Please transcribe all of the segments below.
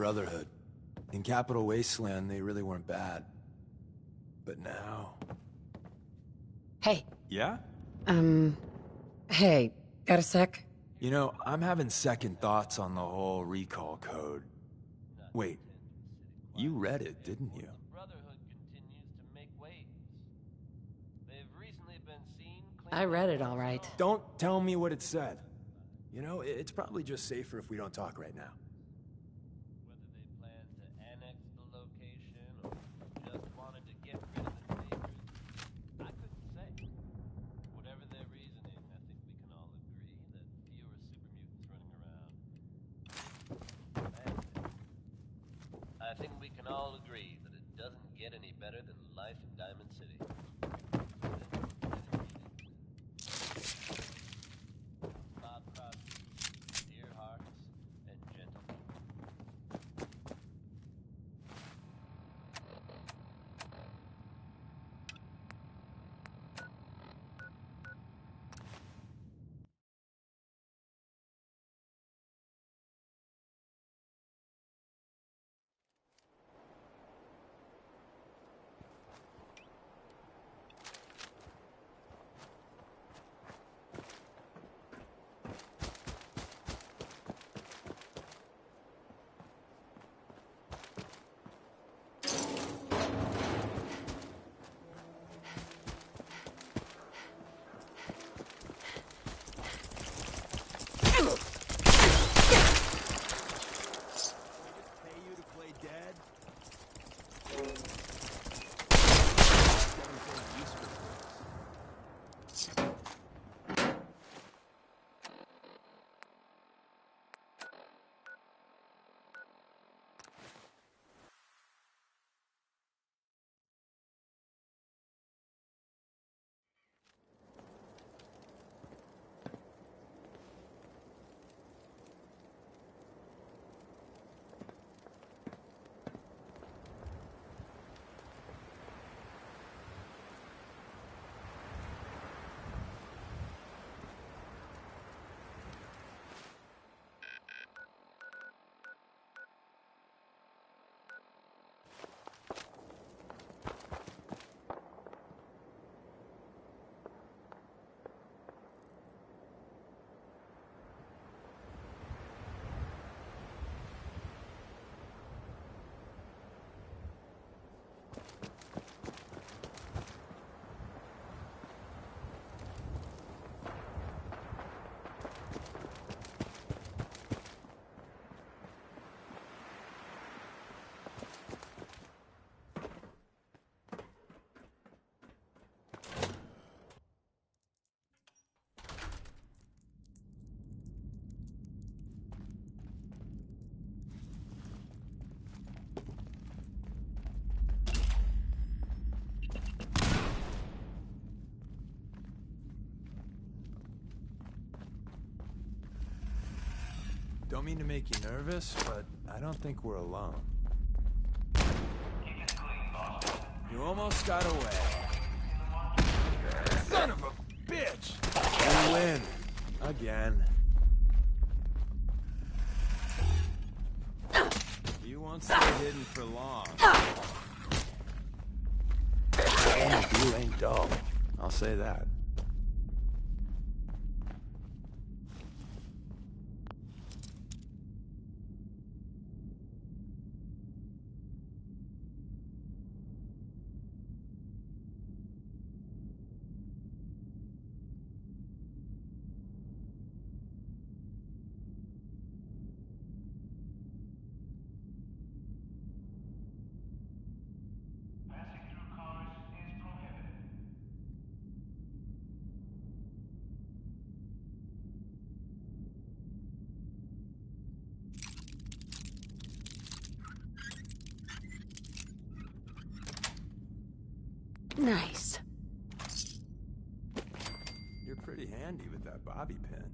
Brotherhood. In Capital Wasteland, they really weren't bad. But now... Hey. Yeah? Hey, got a sec? You know, I'm having second thoughts on the whole recall code. Wait, you read it, didn't you? I read it all right. Don't tell me what it said. You know, it's probably just safer if we don't talk right now. Whether they plan to annex the location or just wanted to get rid of the takers, I couldn't say. Whatever their reasoning, I think we can all agree that fewer super mutants running around. I think we can all agree that it doesn't get any better than life in Diamond City. Don't mean to make you nervous, but I don't think we're alone. You almost got away. Son of a bitch! We win. Again. You won't stay hidden for long. And you ain't dull. I'll say that. Nice. You're pretty handy with that bobby pin.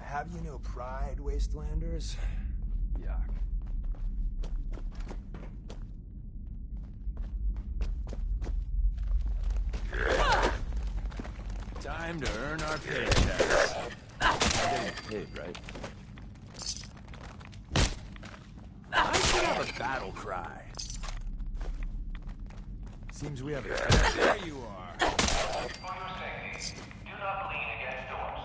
Have you no pride, Wastelanders? Yuck. Time to earn our paychecks. Getting paid, right? I should have a battle cry. Seems we have a... There you are. For your safety, do not lean against doors.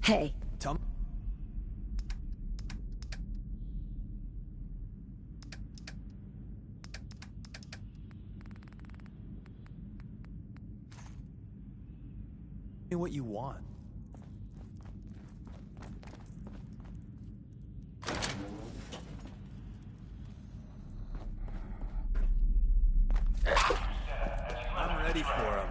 Hey. Tell me what you want. I'm ready for him.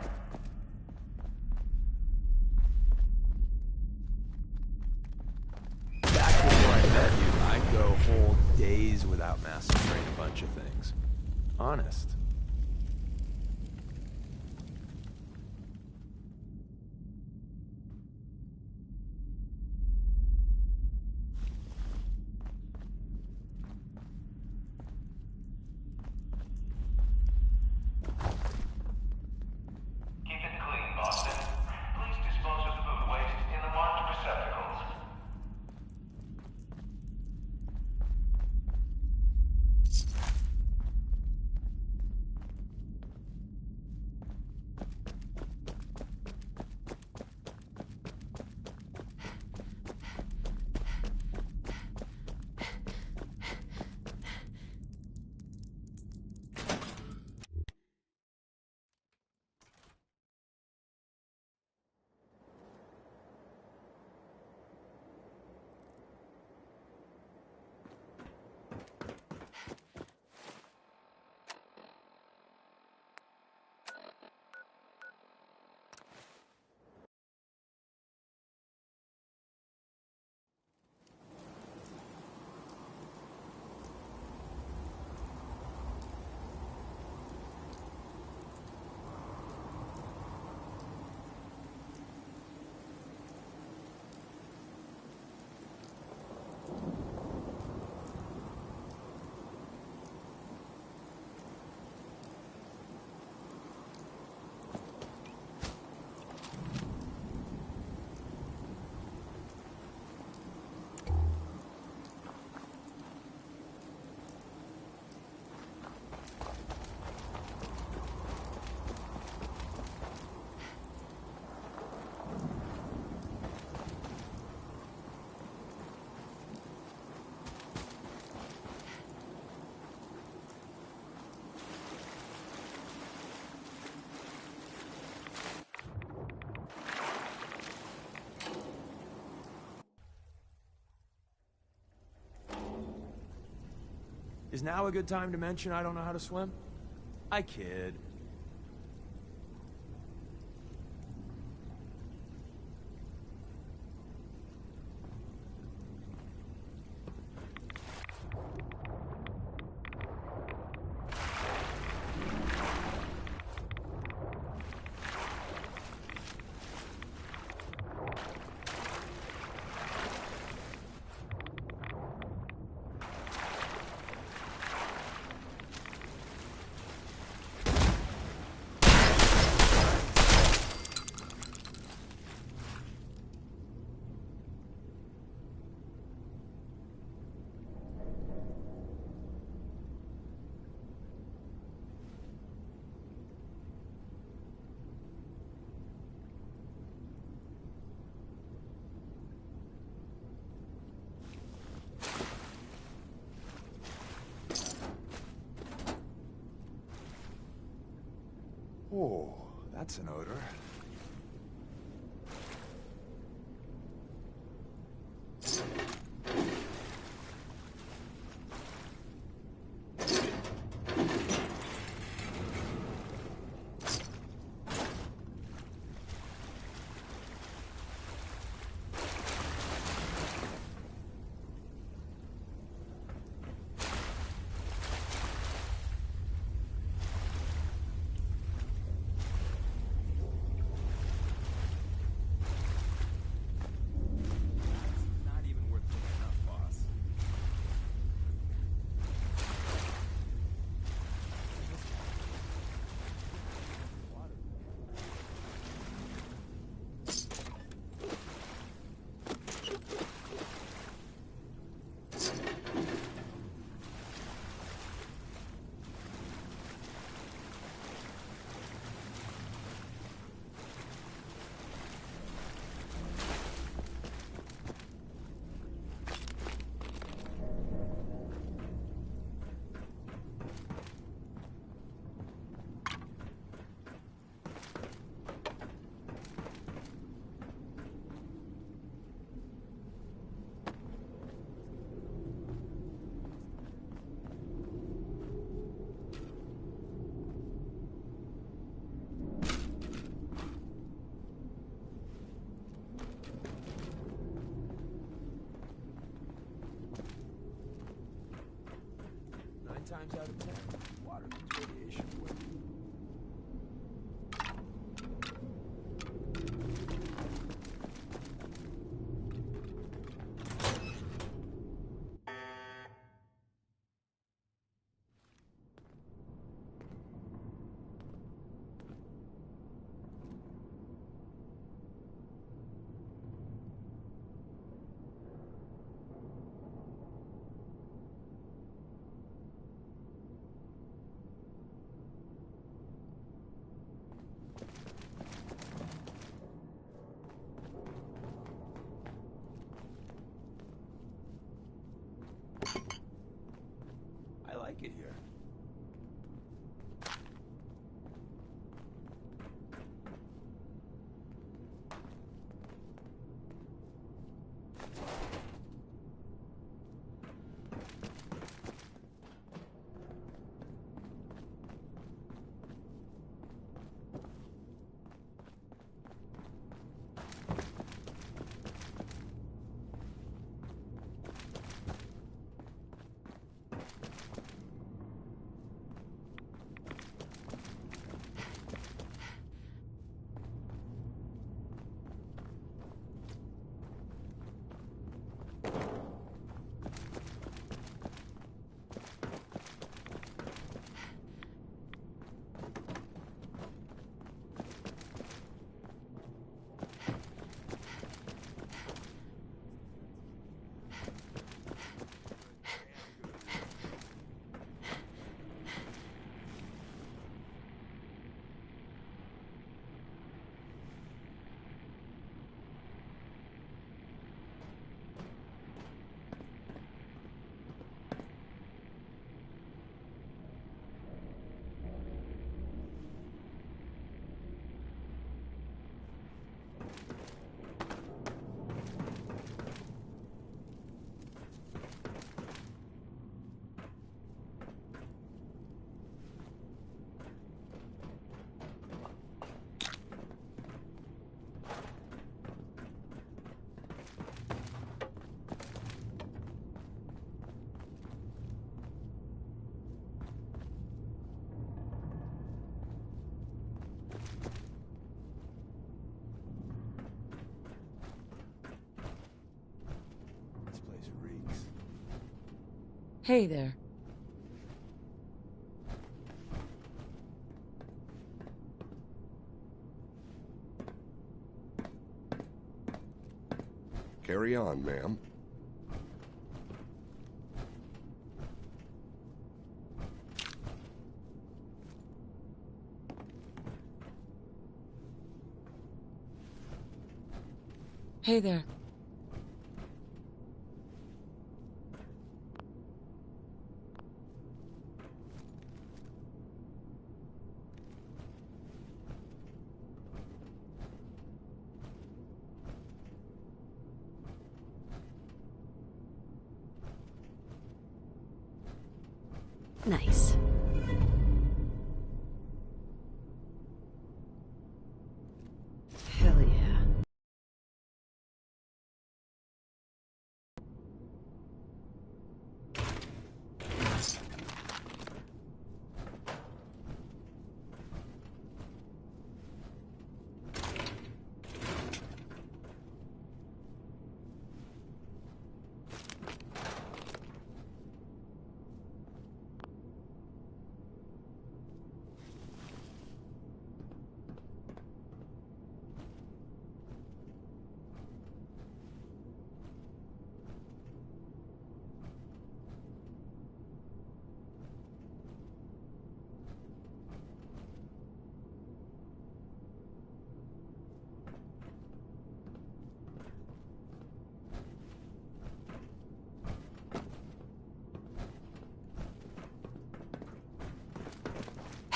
Back before I met you, I'd go whole days without massacring a bunch of things. Honest. Keep it clean, Boston. Please dispose of food waste in the marked receptacles. Is now a good time to mention I don't know how to swim? I kid. Oh, that's an odor. out of 10. Water means radiation. I like it here. This place reeks. Hey there. Carry on, ma'am. Hey there. Nice. Hell yeah.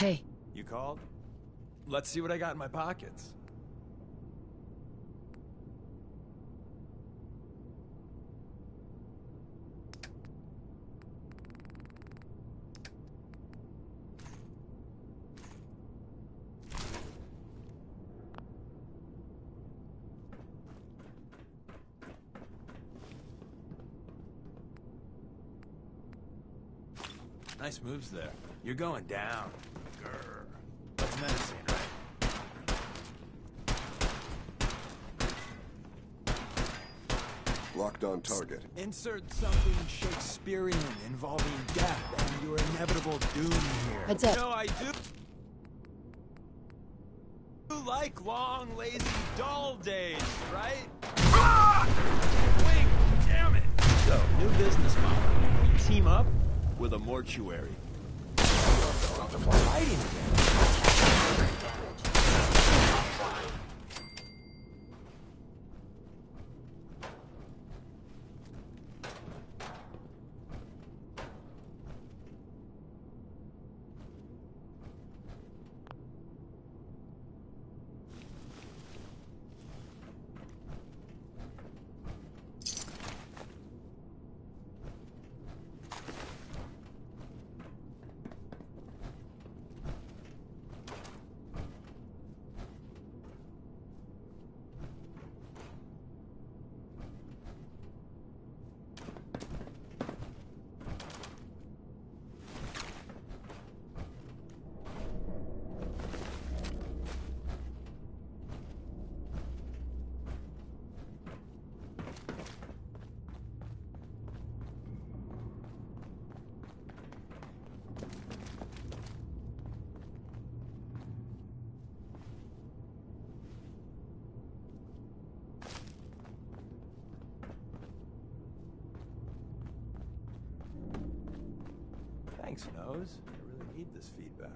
Hey. You called? Let's see what I got in my pockets. Nice moves there. You're going down. Grr. That's menacing, right? Locked on target. Insert something Shakespearean involving death and your inevitable doom here. Heads up. You know, I do like long, lazy, dull days, right? Wing, damn it! So, new business model. You team up with a mortuary. Fighting again. Thanks, Nose. I really need this feedback.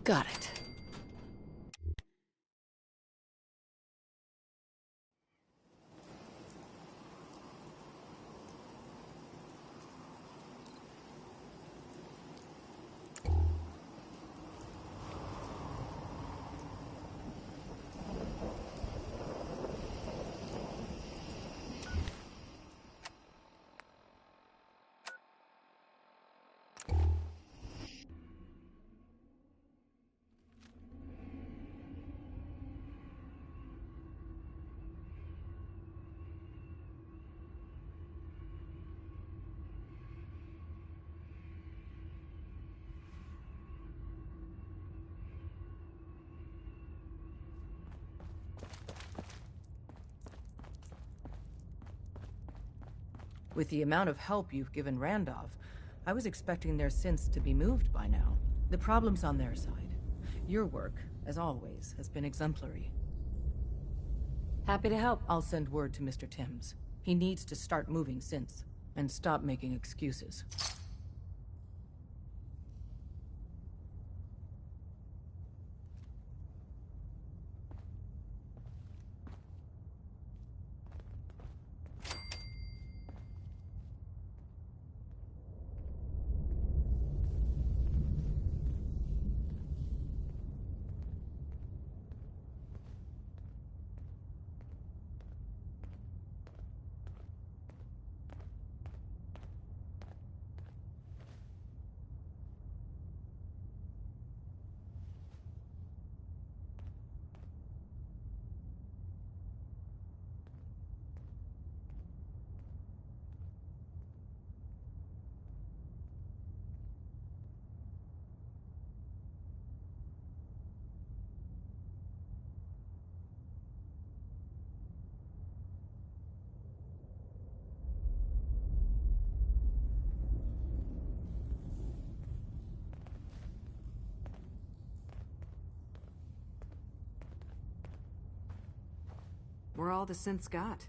Got it. With the amount of help you've given Randolph, I was expecting their synths to be moved by now. The problem's on their side. Your work, as always, has been exemplary. Happy to help. I'll send word to Mr. Timms. He needs to start moving synths, and stop making excuses. We're all the synths got.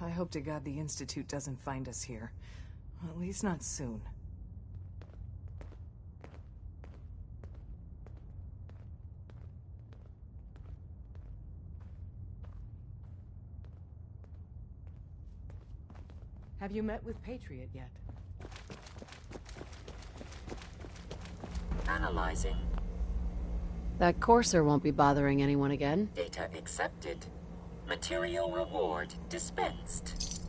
I hope to God the Institute doesn't find us here. At least not soon. Have you met with Patriot yet? Analyzing. That courser won't be bothering anyone again. Data accepted. Material reward dispensed.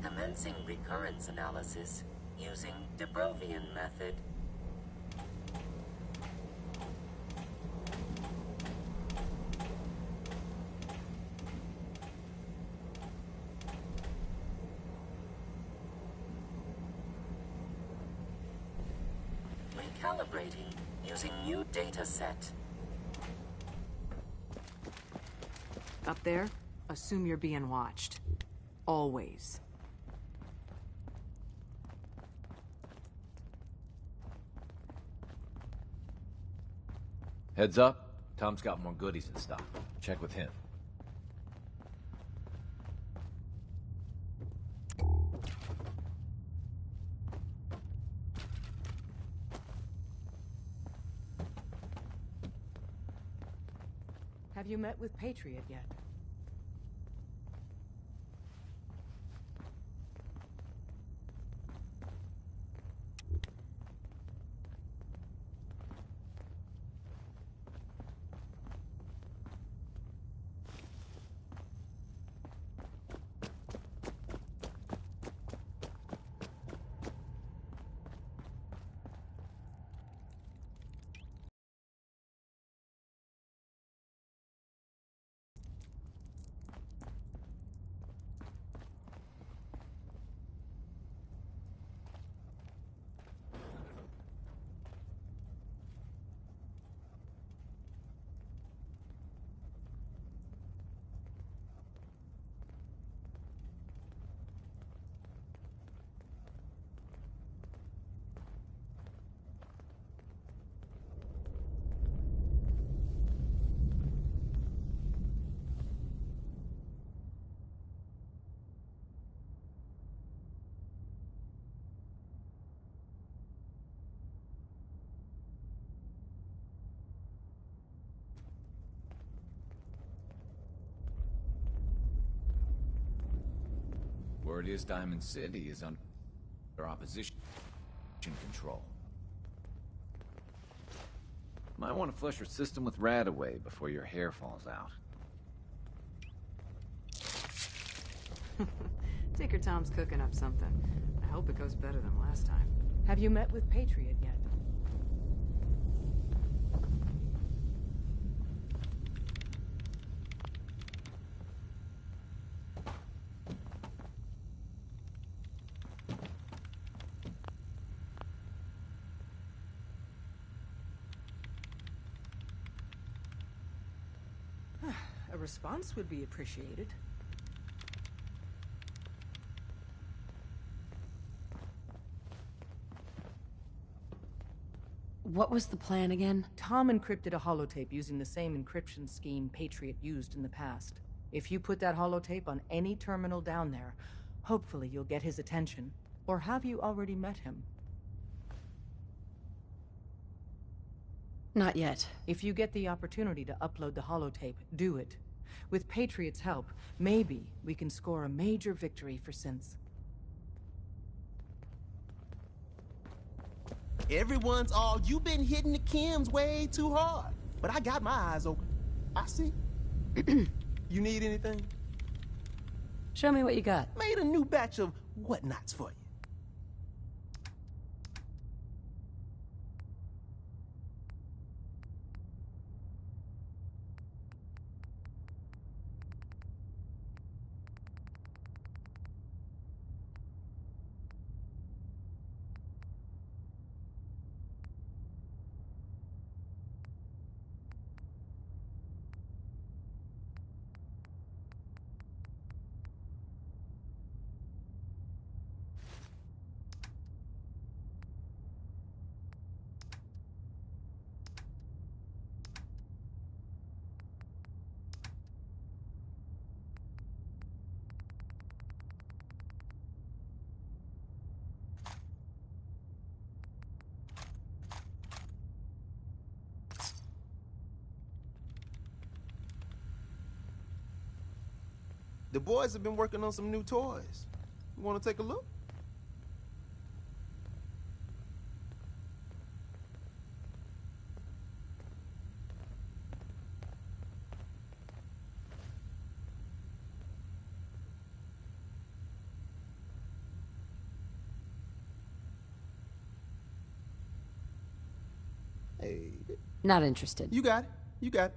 Commencing recurrence analysis using de Brovian method. Recalibrating using new data set. Up there, assume you're being watched. Always. Heads up, Tom's got more goodies in stock. Check with him. Have you met with Patriot yet? Word is Diamond City is under opposition control. Might want to flush your system with Radaway before your hair falls out. Tinker Tom's cooking up something. I hope it goes better than last time. Have you met with Patriot yet? A response would be appreciated. What was the plan again? Tom encrypted a holotape using the same encryption scheme Patriot used in the past. If you put that holotape on any terminal down there, hopefully you'll get his attention. Or have you already met him? Not yet. If you get the opportunity to upload the holotape, do it. With Patriot's help, maybe we can score a major victory for synths. Everyone's all, "You been hitting the chems way too hard." But I got my eyes open. I see. You need anything? Show me what you got. Made a new batch of whatnots for you. The boys have been working on some new toys. You want to take a look? Hey, Not interested. you got it. You got it.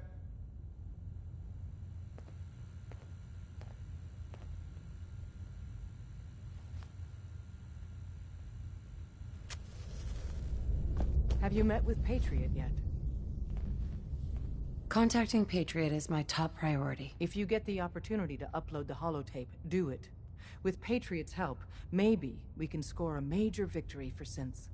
Have you met with Patriot yet? Contacting Patriot is my top priority. If you get the opportunity to upload the holotape, do it. With Patriot's help, maybe we can score a major victory for Synths.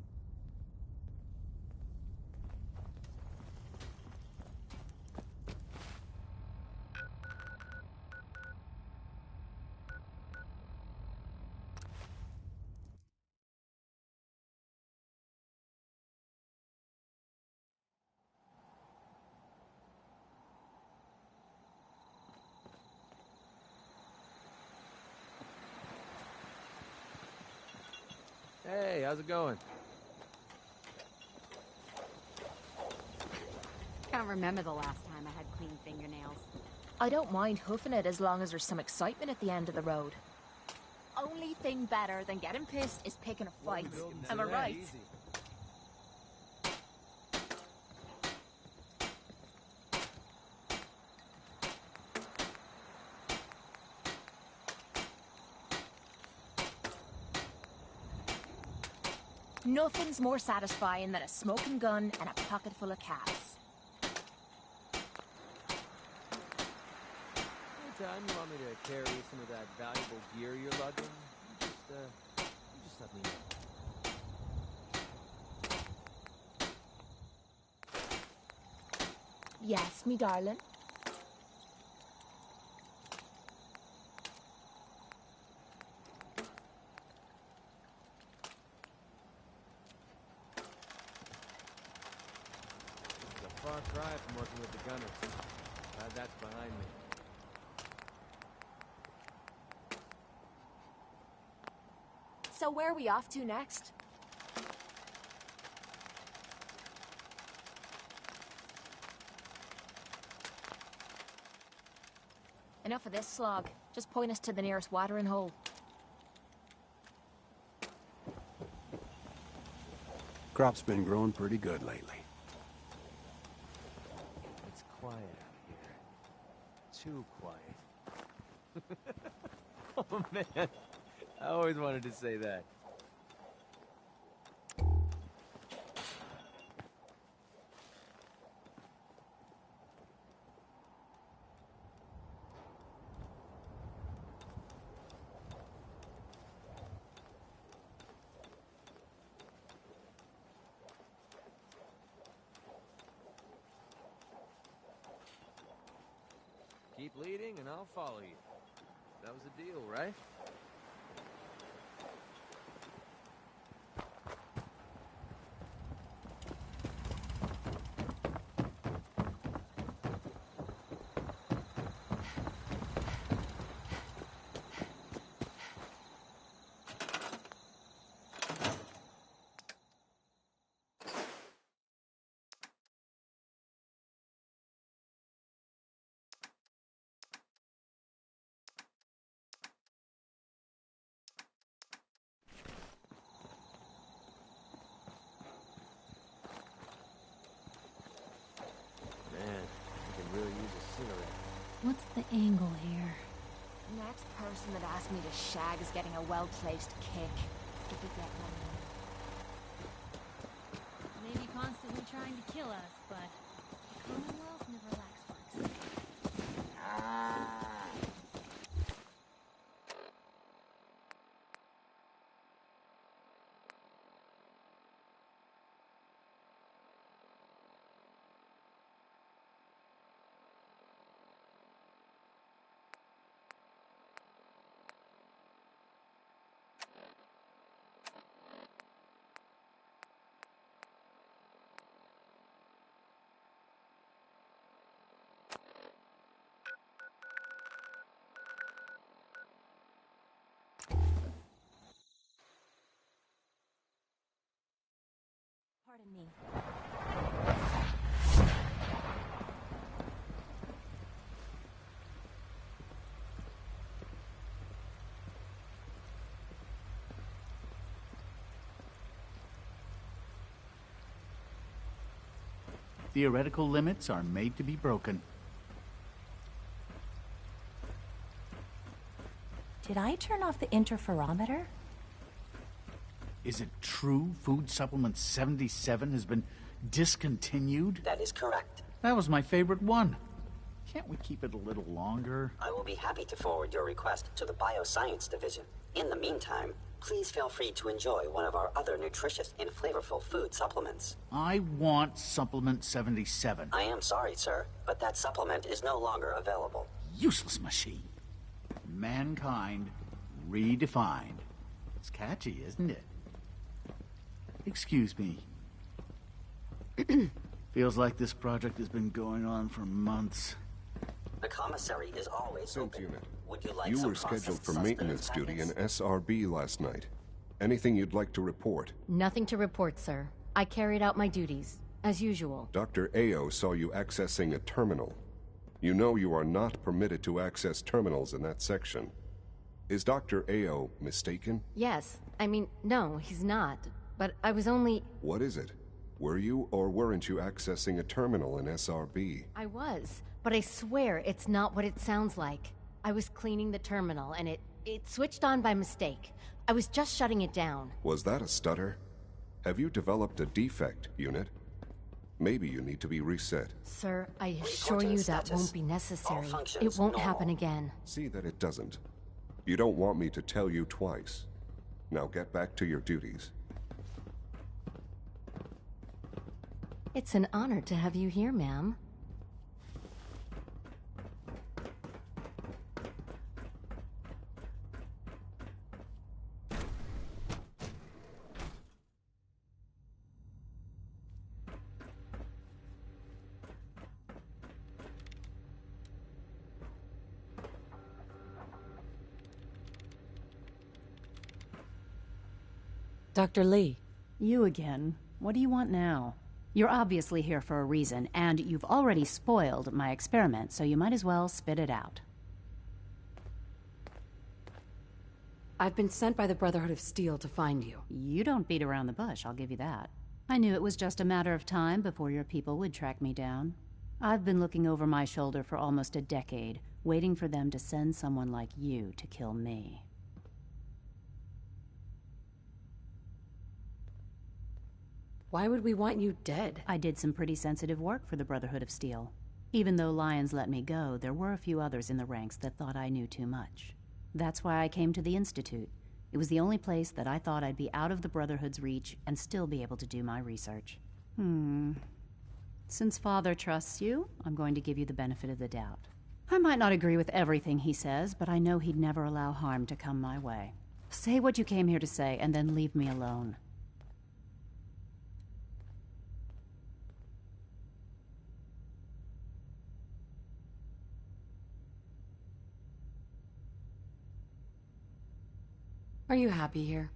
Hey, how's it going? Can't remember the last time I had clean fingernails. I don't mind hoofing it as long as there's some excitement at the end of the road. Only thing better than getting pissed is picking a fight. Am I right? Nothing's more satisfying than a smoking gun and a pocket full of cats. Anytime you want me to carry some of that valuable gear you're lugging, you just let me know. Yes, me darling. It's a far cry from working with the gunners. Glad that's behind me. So where are we off to next? Enough of this slog. Just point us to the nearest watering hole. Crop's been growing pretty good lately. It's quiet out here. Too quiet. Oh man, I always wanted to say that. Keep leading and I'll follow you. That was a deal, right? What's the angle here? The next person that asked me to shag is getting a well-placed kick. If we get one. Maybe constantly trying to kill us, but the Commonwealth never lacks for excitement. Pardon me. Theoretical limits are made to be broken. Did I turn off the interferometer? Is it true Food Supplement 77 has been discontinued? That is correct. That was my favorite one. Can't we keep it a little longer? I will be happy to forward your request to the Bioscience Division. In the meantime, please feel free to enjoy one of our other nutritious and flavorful food supplements. I want Supplement 77. I am sorry, sir, but that supplement is no longer available. Useless machine. Mankind redefined. It's catchy, isn't it? Excuse me. Feels like this project has been going on for months. The commissary is always Synth open. unit. Would you like You some were scheduled for processed maintenance sustenance duty in packets? SRB last night. Anything you'd like to report? Nothing to report, sir. I carried out my duties, as usual. Dr. Ao saw you accessing a terminal. You know you are not permitted to access terminals in that section. Is Dr. Ao mistaken? Yes. I mean, no, he's not. But I was only... What is it? Were you or weren't you accessing a terminal in SRB? I was. But I swear it's not what it sounds like. I was cleaning the terminal, and it switched on by mistake. I was just shutting it down. Was that a stutter? Have you developed a defect, unit? Maybe you need to be reset. Sir, I assure Reporting you that status. won't be necessary. All functions It won't normal. happen again. See that it doesn't. You don't want me to tell you twice. Now get back to your duties. It's an honor to have you here, ma'am. Dr. Lee. You again. What do you want now? You're obviously here for a reason, and you've already spoiled my experiment, so you might as well spit it out. I've been sent by the Brotherhood of Steel to find you. You don't beat around the bush, I'll give you that. I knew it was just a matter of time before your people would track me down. I've been looking over my shoulder for almost a decade, waiting for them to send someone like you to kill me. Why would we want you dead? I did some pretty sensitive work for the Brotherhood of Steel. Even though Lyons let me go, there were a few others in the ranks that thought I knew too much. That's why I came to the Institute. It was the only place that I thought I'd be out of the Brotherhood's reach and still be able to do my research. Since Father trusts you, I'm going to give you the benefit of the doubt. I might not agree with everything he says, but I know he'd never allow harm to come my way. Say what you came here to say, and then leave me alone. Are you happy here?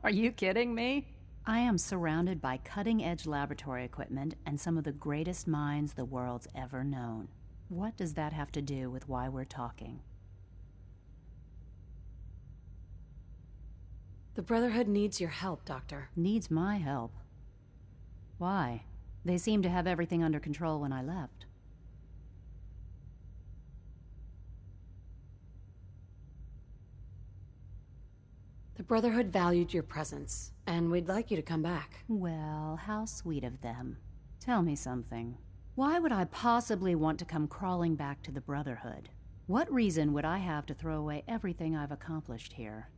Are you kidding me? I am surrounded by cutting-edge laboratory equipment and some of the greatest minds the world's ever known. What does that have to do with why we're talking? The Brotherhood needs your help, Doctor. Needs my help? Why? They seemed to have everything under control when I left. The Brotherhood valued your presence, and we'd like you to come back. Well, how sweet of them. Tell me something. Why would I possibly want to come crawling back to the Brotherhood? What reason would I have to throw away everything I've accomplished here?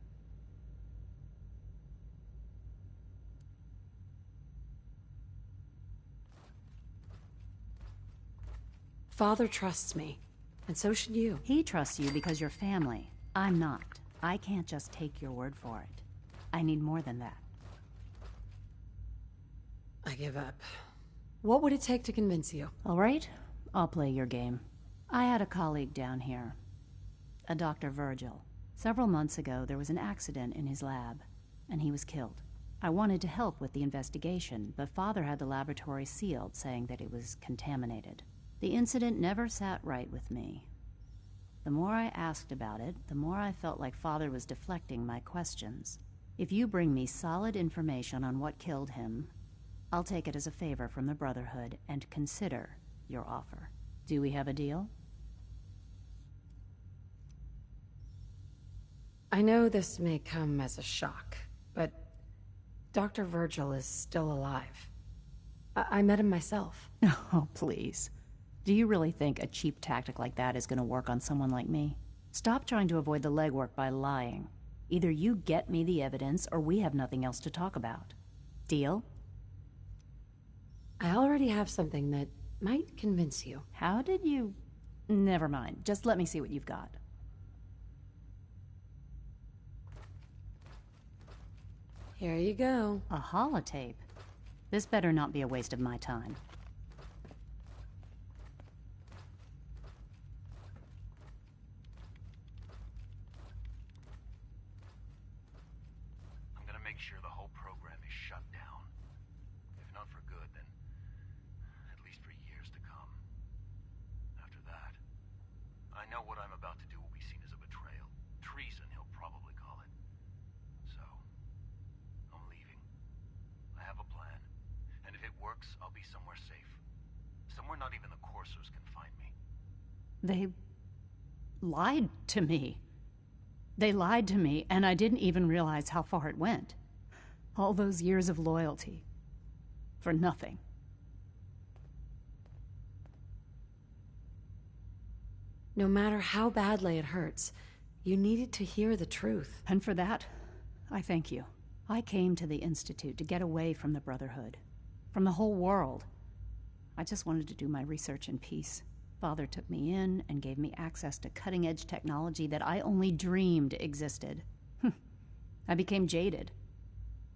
Father trusts me, and so should you. He trusts you because you're family. I'm not. I can't just take your word for it. I need more than that. I give up. What would it take to convince you? All right, I'll play your game. I had a colleague down here, a Dr. Virgil. Several months ago, there was an accident in his lab, and he was killed. I wanted to help with the investigation, but Father had the laboratory sealed, saying that it was contaminated. The incident never sat right with me. The more I asked about it, the more I felt like Father was deflecting my questions. If you bring me solid information on what killed him, I'll take it as a favor from the Brotherhood and consider your offer. Do we have a deal? I know this may come as a shock, but Dr. Virgil is still alive. I met him myself. Oh, please. Do you really think a cheap tactic like that is going to work on someone like me? Stop trying to avoid the legwork by lying. Either you get me the evidence, or we have nothing else to talk about. Deal? I already have something that might convince you. How did you... Never mind. Just let me see what you've got. Here you go. A holotape? This better not be a waste of my time. I'm gonna make sure the whole program is shut down. If not for good, then at least for years to come. After that, I know what I'm about to do will be seen as a betrayal. Treason, he'll probably call it. So, I'm leaving. I have a plan. And if it works, I'll be somewhere safe. Somewhere not even the coursers can find me. They lied to me. They lied to me, and I didn't even realize how far it went. All those years of loyalty. For nothing. No matter how badly it hurts, you needed to hear the truth. And for that, I thank you. I came to the Institute to get away from the Brotherhood. From the whole world. I just wanted to do my research in peace. Father took me in and gave me access to cutting-edge technology that I only dreamed existed. I became jaded.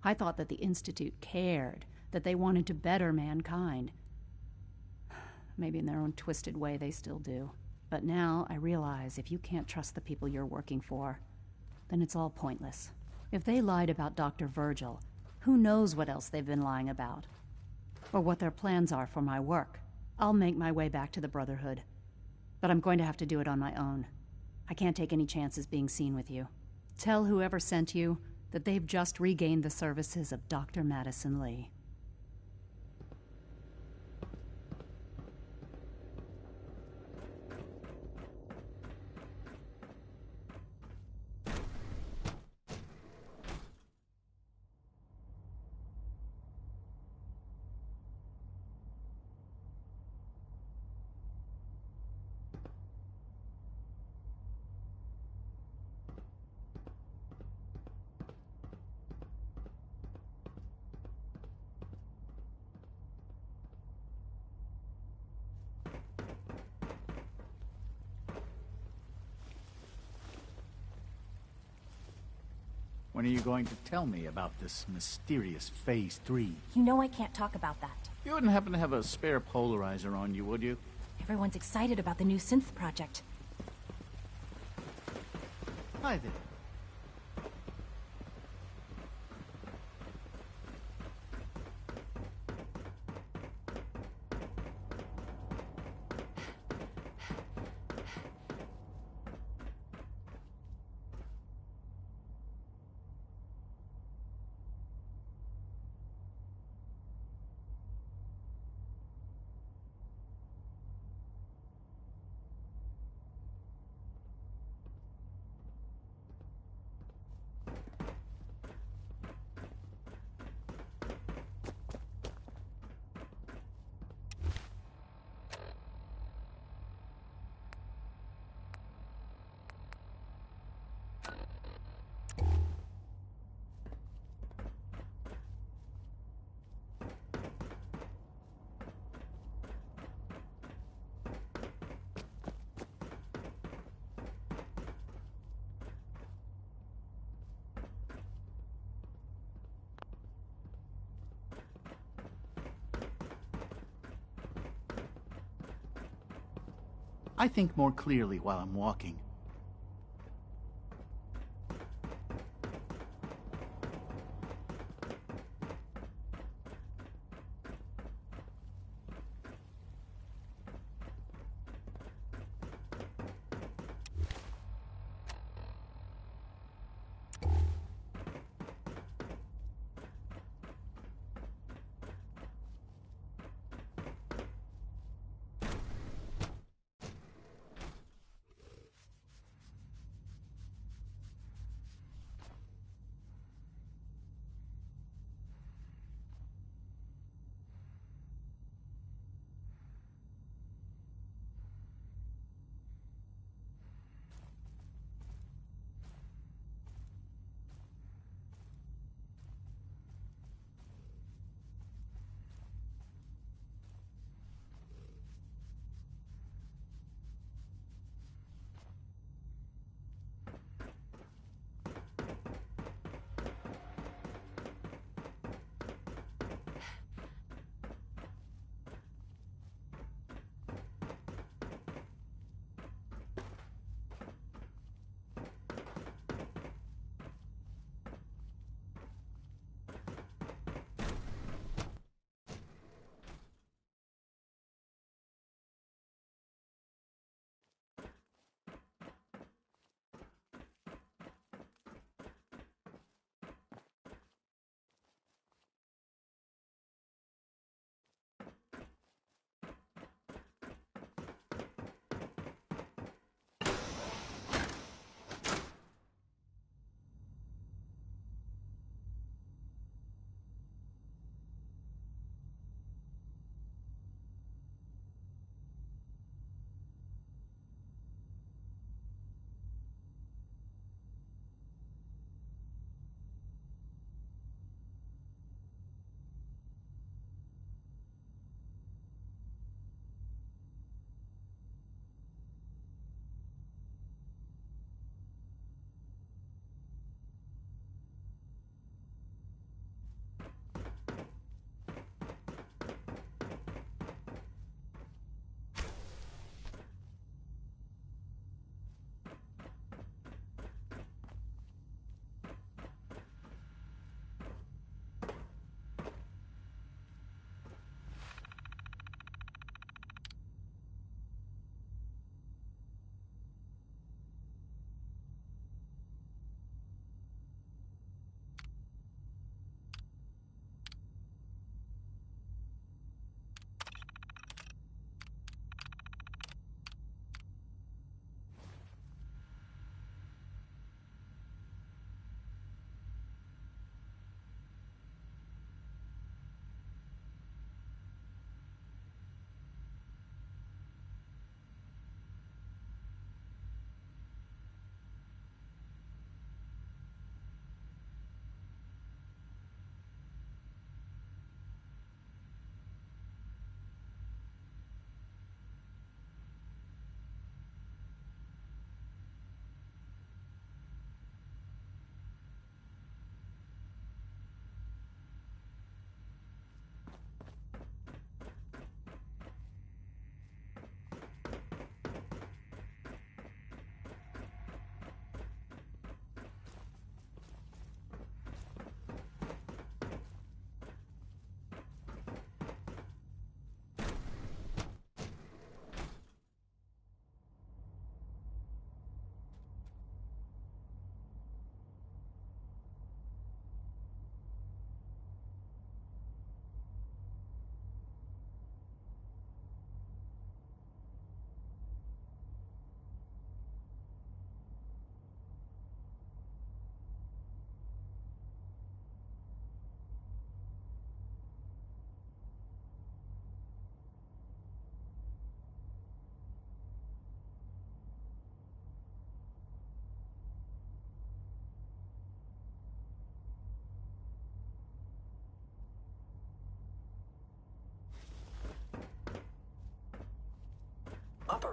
I thought that the Institute cared, that they wanted to better mankind. Maybe in their own twisted way they still do. But now I realize if you can't trust the people you're working for, then it's all pointless. If they lied about Dr. Virgil, who knows what else they've been lying about? Or what their plans are for my work. I'll make my way back to the Brotherhood. But I'm going to have to do it on my own. I can't take any chances being seen with you. Tell whoever sent you that they've just regained the services of Dr. Madison Lee. When are you going to tell me about this mysterious Phase 3? You know I can't talk about that. You wouldn't happen to have a spare polarizer on you, would you? Everyone's excited about the new synth project. Hi there. I think more clearly while I'm walking.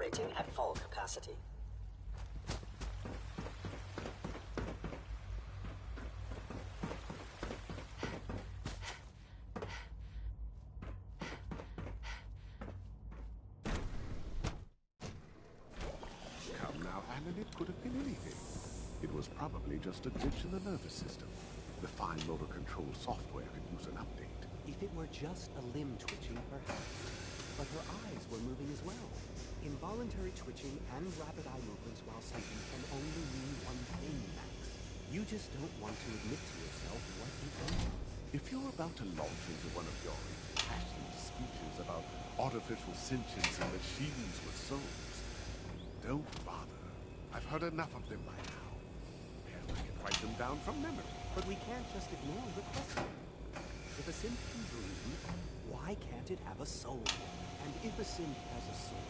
operating at full capacity. Come now, Alan, it could have been anything. It was probably just a glitch in the nervous system. The fine motor control software could use an update. If it were just a limb twitching, perhaps. But her eyes were moving as well. Involuntary twitching and rapid eye movements while sleeping can only mean one thing, Max. You just don't want to admit to yourself what it means. If you're about to launch into one of your impassioned speeches about artificial sentience and machines with souls, don't bother. I've heard enough of them by now. Hell, I can write them down from memory. But we can't just ignore the question. If a synth can dream, why can't it have a soul? And if a synth has a soul,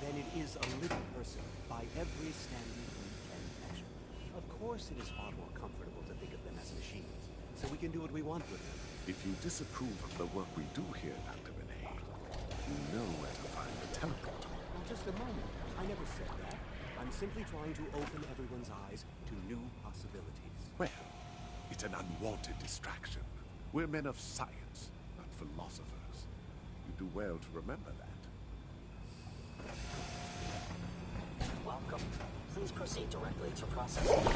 then it is a living person by every standard we can measure. Of course it is far more comfortable to think of them as machines, so we can do what we want with them. If you disapprove of the work we do here, Dr. Benet, you know where to find the teleporter. Now, just a moment. I never said that. I'm simply trying to open everyone's eyes to new possibilities. Well, it's an unwanted distraction. We're men of science, not philosophers. You do well to remember that. Welcome. Please proceed directly to processing.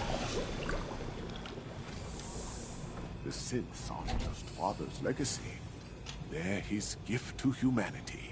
The synths aren't just Father's legacy. They're his gift to humanity.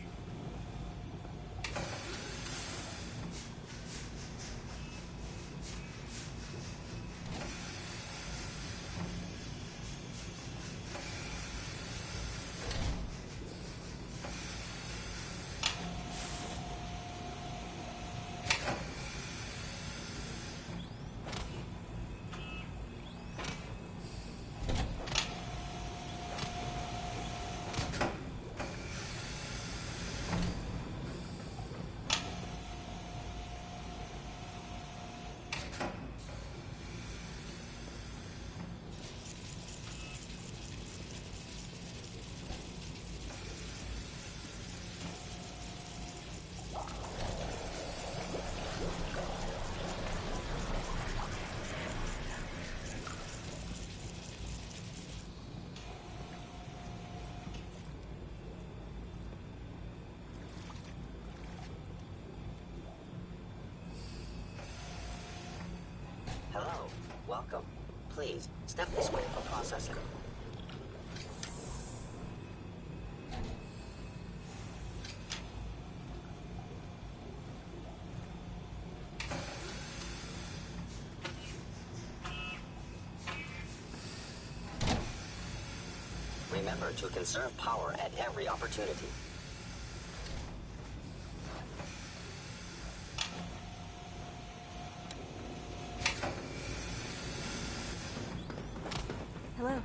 Hello. Welcome. Please, step this way for processing. Remember to conserve power at every opportunity. Hello.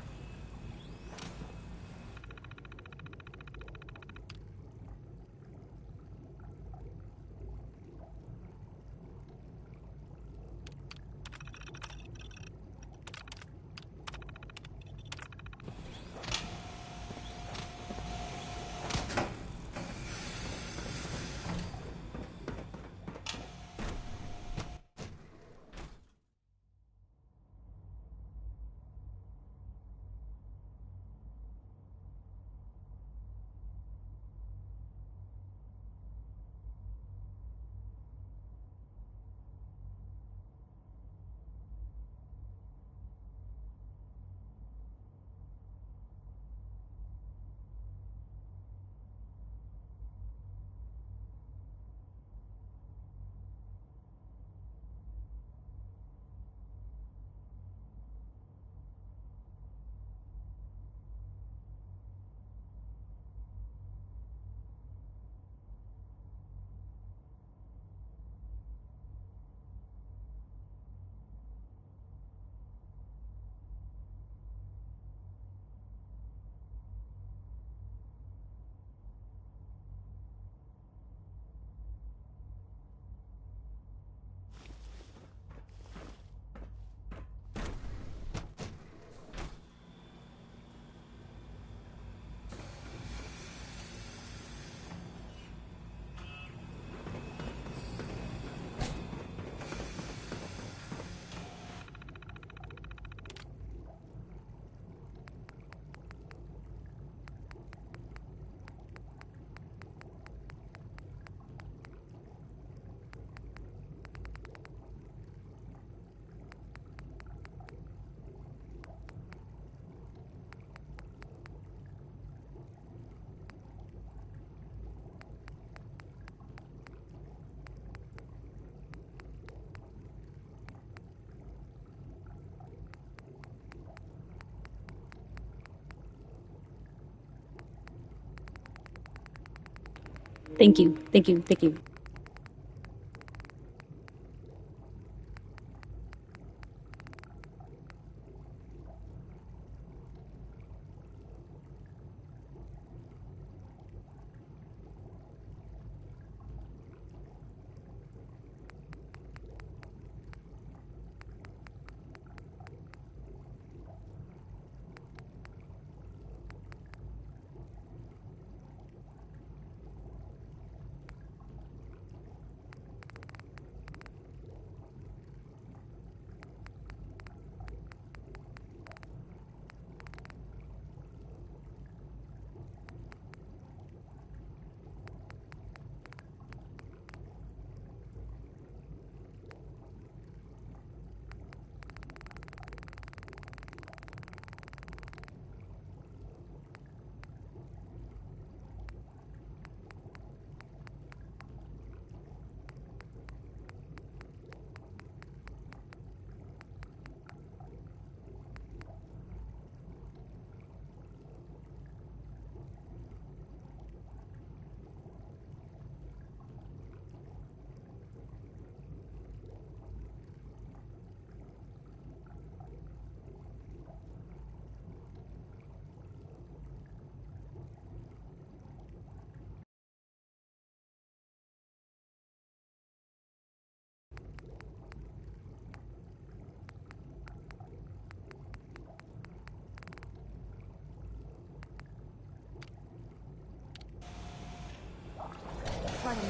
Thank you, thank you, thank you. Pardon me.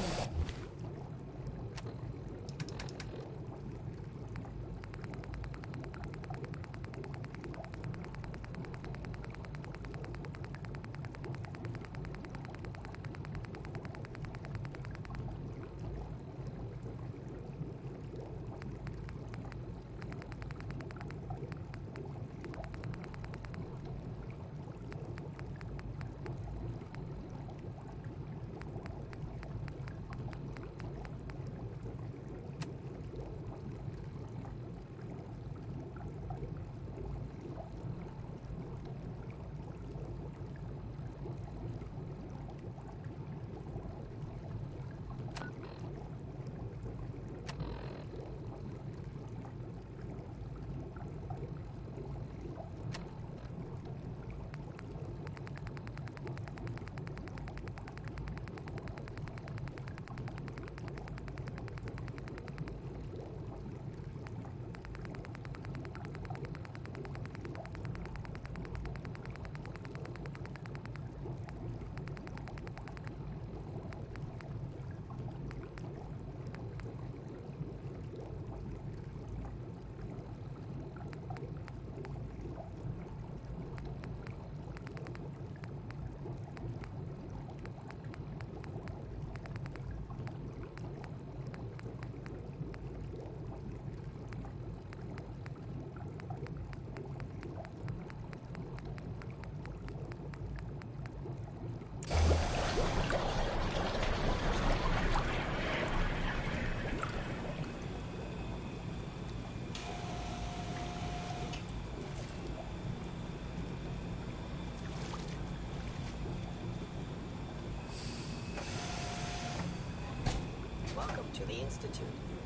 Welcome to the Institute.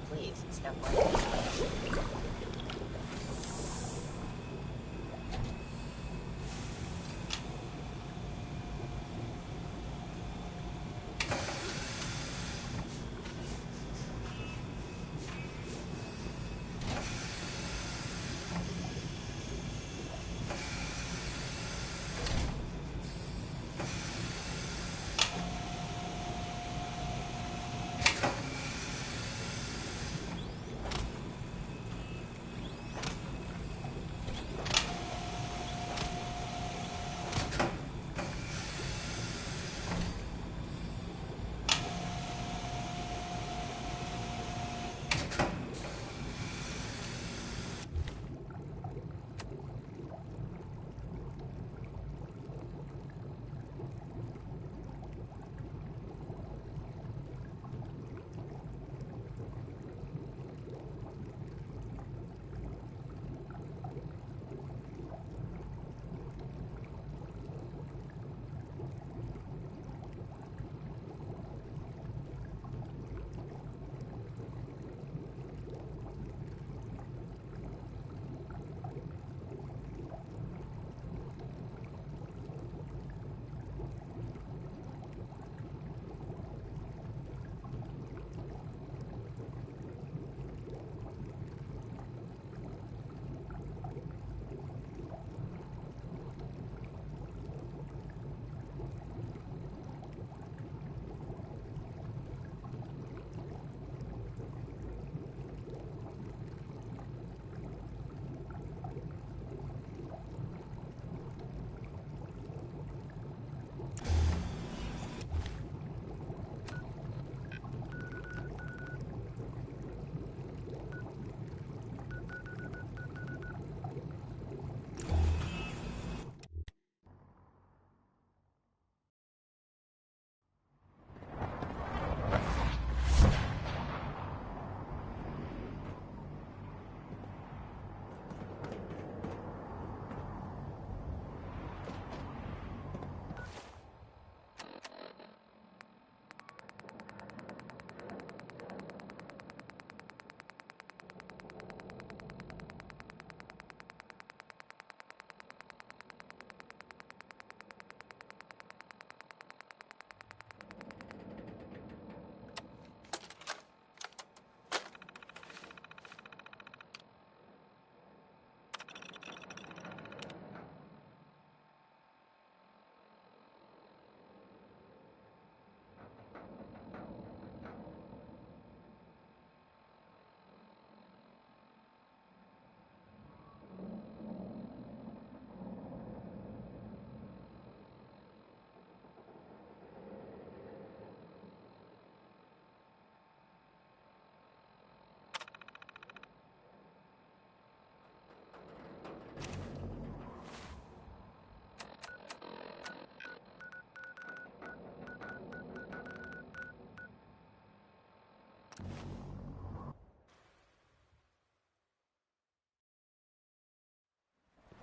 Please step right in.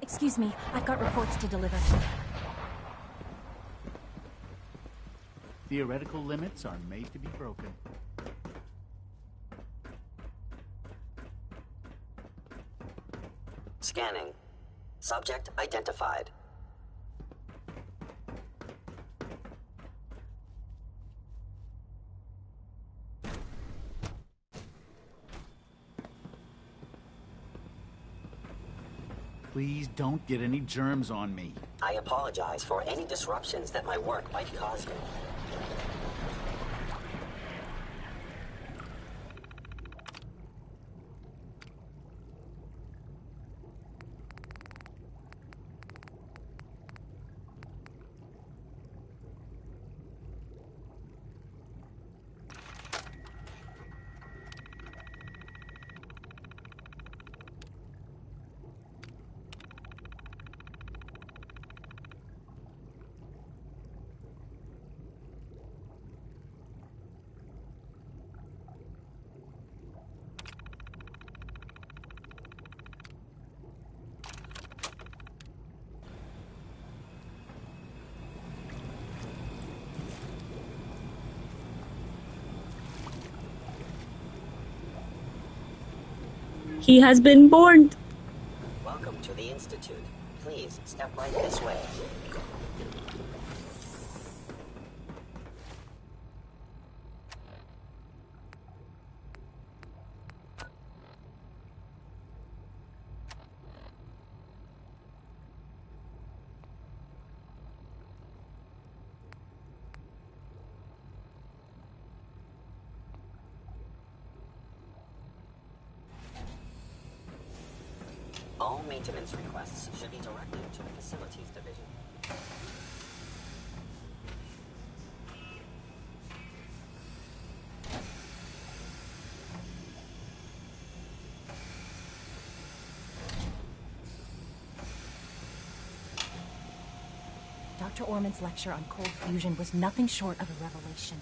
Excuse me, I've got reports to deliver. Theoretical limits are made to be broken. Scanning. Subject identified. Please don't get any germs on me. I apologize for any disruptions that my work might cause you. He has been born. Welcome to the Institute. Please step right this way. All maintenance requests should be directed to the Facilities Division. Dr. Orman's lecture on cold fusion was nothing short of a revelation.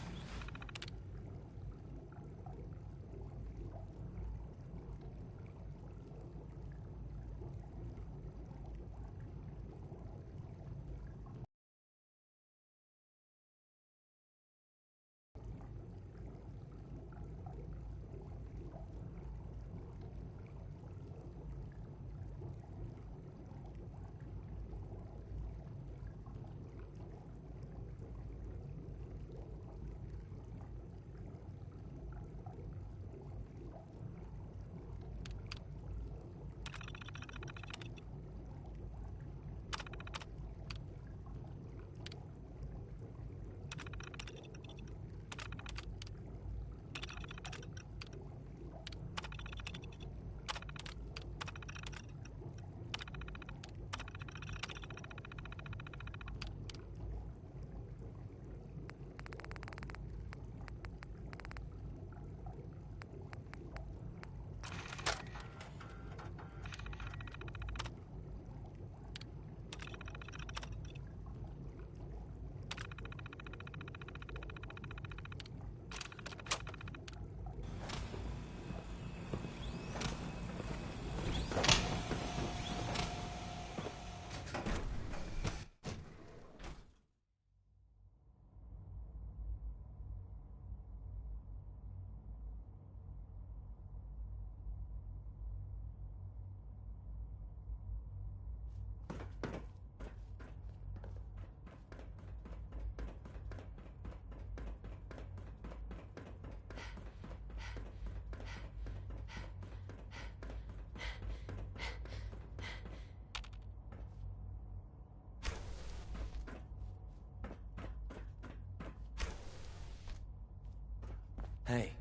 Hey,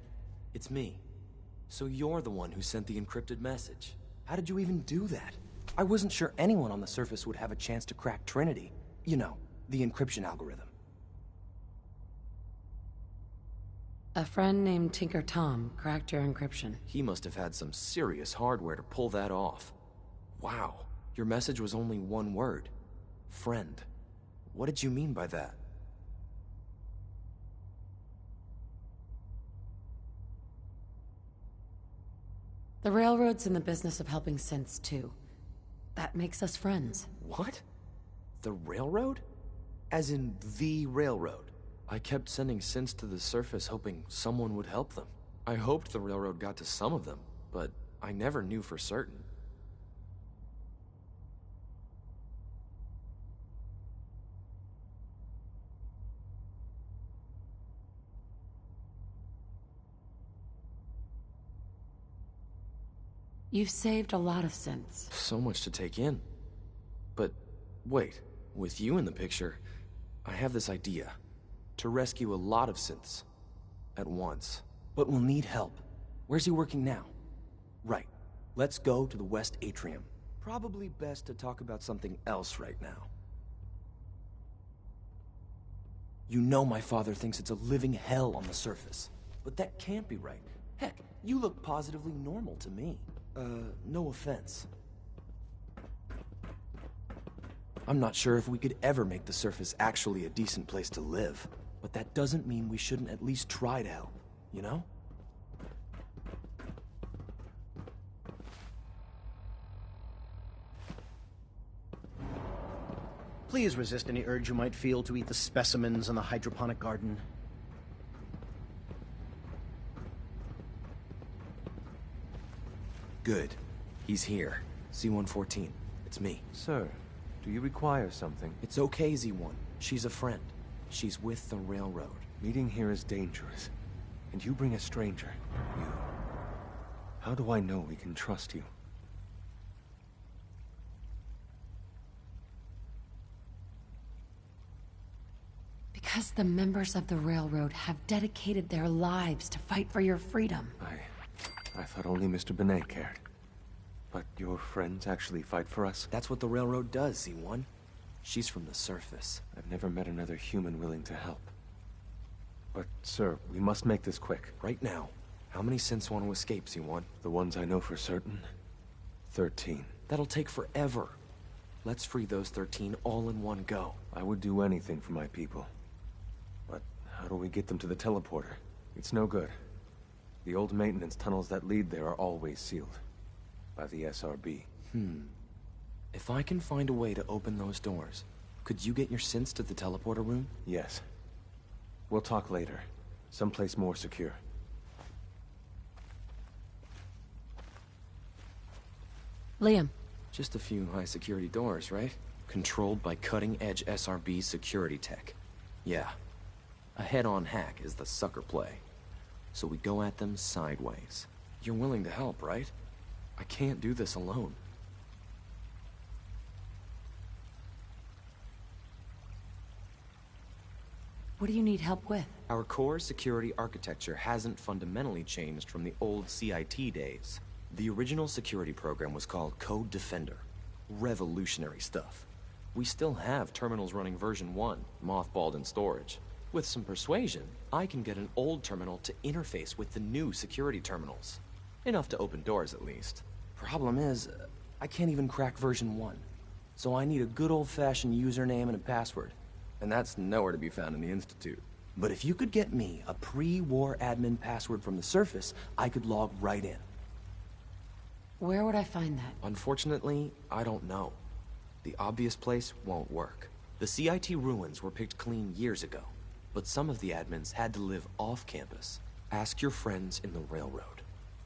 it's me. So you're the one who sent the encrypted message. How did you even do that? I wasn't sure anyone on the surface would have a chance to crack Trinity. You know, the encryption algorithm. A friend named Tinker Tom cracked your encryption. He must have had some serious hardware to pull that off. Wow, your message was only one word. Friend. What did you mean by that? The Railroad's in the business of helping synths, too. that makes us friends. What? The railroad? As in the railroad? I kept sending synths to the surface hoping someone would help them. I hoped the railroad got to some of them, but I never knew for certain. You've saved a lot of synths. So much to take in. But wait, with you in the picture, I have this idea. To rescue a lot of synths. At once. But we'll need help. Where's he working now? Right. Let's go to the West Atrium. Probably best to talk about something else right now. You know my father thinks it's a living hell on the surface. But that can't be right. Heck, you look positively normal to me. No offense. I'm not sure if we could ever make the surface actually a decent place to live. But that doesn't mean we shouldn't at least try to help, you know? Please resist any urge you might feel to eat the specimens in the hydroponic garden. Good. He's here. Z-114. It's me. Sir, do you require something? It's okay, Z-1. She's a friend. She's with the railroad. Meeting here is dangerous. And you bring a stranger. You. How do I know we can trust you? Because the members of the railroad have dedicated their lives to fight for your freedom. I thought only Mr. Benet cared. But your friends actually fight for us? That's what the railroad does, Z1. She's from the surface. I've never met another human willing to help. But, sir, we must make this quick. Right now. How many synths want to escape, Z1? The ones I know for certain? 13. That'll take forever. Let's free those 13 all in one go. I would do anything for my people. But how do we get them to the teleporter? It's no good. The old maintenance tunnels that lead there are always sealed. By the SRB. If I can find a way to open those doors, could you get your synths to the teleporter room? Yes. We'll talk later. Someplace more secure. Liam. Just a few high-security doors, right? Controlled by cutting-edge SRB security tech. Yeah. A head-on hack is the sucker play. So we go at them sideways. You're willing to help, right? I can't do this alone. What do you need help with? Our core security architecture hasn't fundamentally changed from the old CIT days. The original security program was called Code Defender. Revolutionary stuff. We still have terminals running version 1, mothballed in storage. With some persuasion, I can get an old terminal to interface with the new security terminals. Enough to open doors, at least. Problem is, I can't even crack version 1. So I need a good old-fashioned username and a password. And that's nowhere to be found in the Institute. But if you could get me a pre-war admin password from the surface, I could log right in. Where would I find that? Unfortunately, I don't know. The obvious place won't work. The CIT ruins were picked clean years ago, but some of the admins had to live off campus. Ask your friends in the railroad.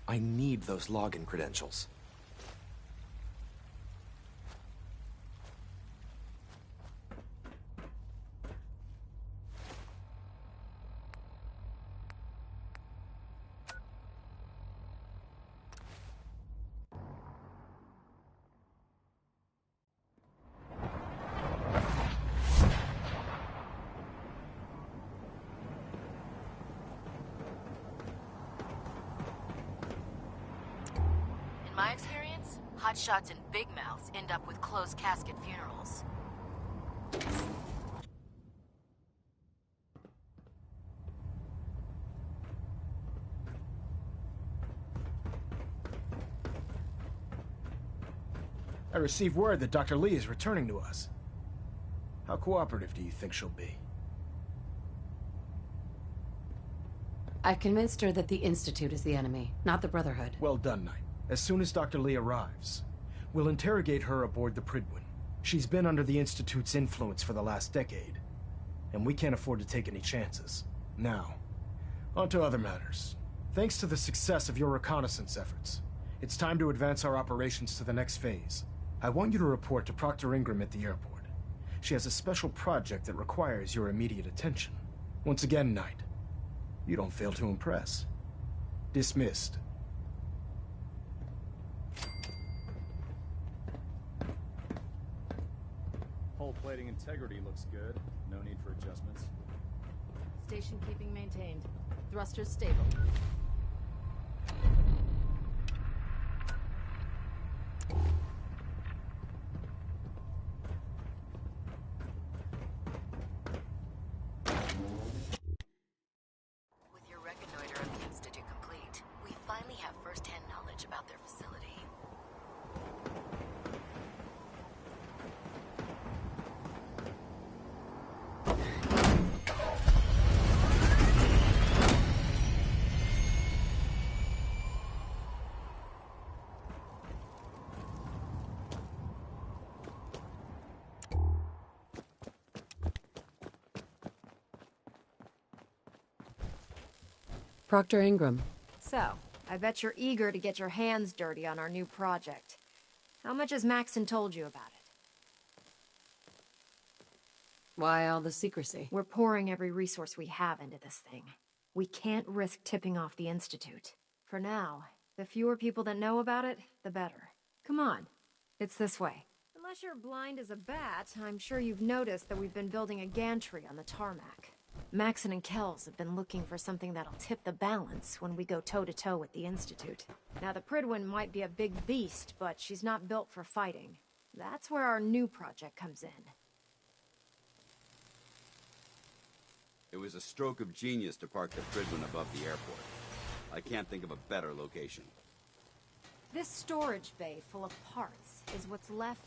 I need those login credentials. In my experience, hotshots and big mouths end up with closed casket funerals. I received word that Dr. Lee is returning to us. How cooperative do you think she'll be? I convinced her that the Institute is the enemy, not the Brotherhood. Well done, Knight. As soon as Dr. Lee arrives, We'll interrogate her aboard the Prydwen. She's been under the Institute's influence for the last decade, and we can't afford to take any chances. Now, on to other matters. Thanks to the success of your reconnaissance efforts, it's time to advance our operations to the next phase. I want you to report to Proctor Ingram at the airport. She has a special project that requires your immediate attention. Once again, Knight, you don't fail to impress. Dismissed. Hull plating integrity looks good. No need for adjustments. Station keeping maintained. Thrusters stable. With your reconnoiter of the Institute complete, we finally have first-hand knowledge about their facility. Proctor Ingram. So, I bet you're eager to get your hands dirty on our new project. How much has Maxon told you about it? Why all the secrecy? We're pouring every resource we have into this thing. We can't risk tipping off the Institute. For now, the fewer people that know about it, the better. Come on, it's this way. Unless you're blind as a bat, I'm sure you've noticed that we've been building a gantry on the tarmac. Maxon and Kells have been looking for something that'll tip the balance when we go toe-to-toe with the Institute. Now, the Prydwen might be a big beast, but she's not built for fighting. That's where our new project comes in. It was a stroke of genius to park the Prydwen above the airport. I can't think of a better location. This storage bay full of parts is what's left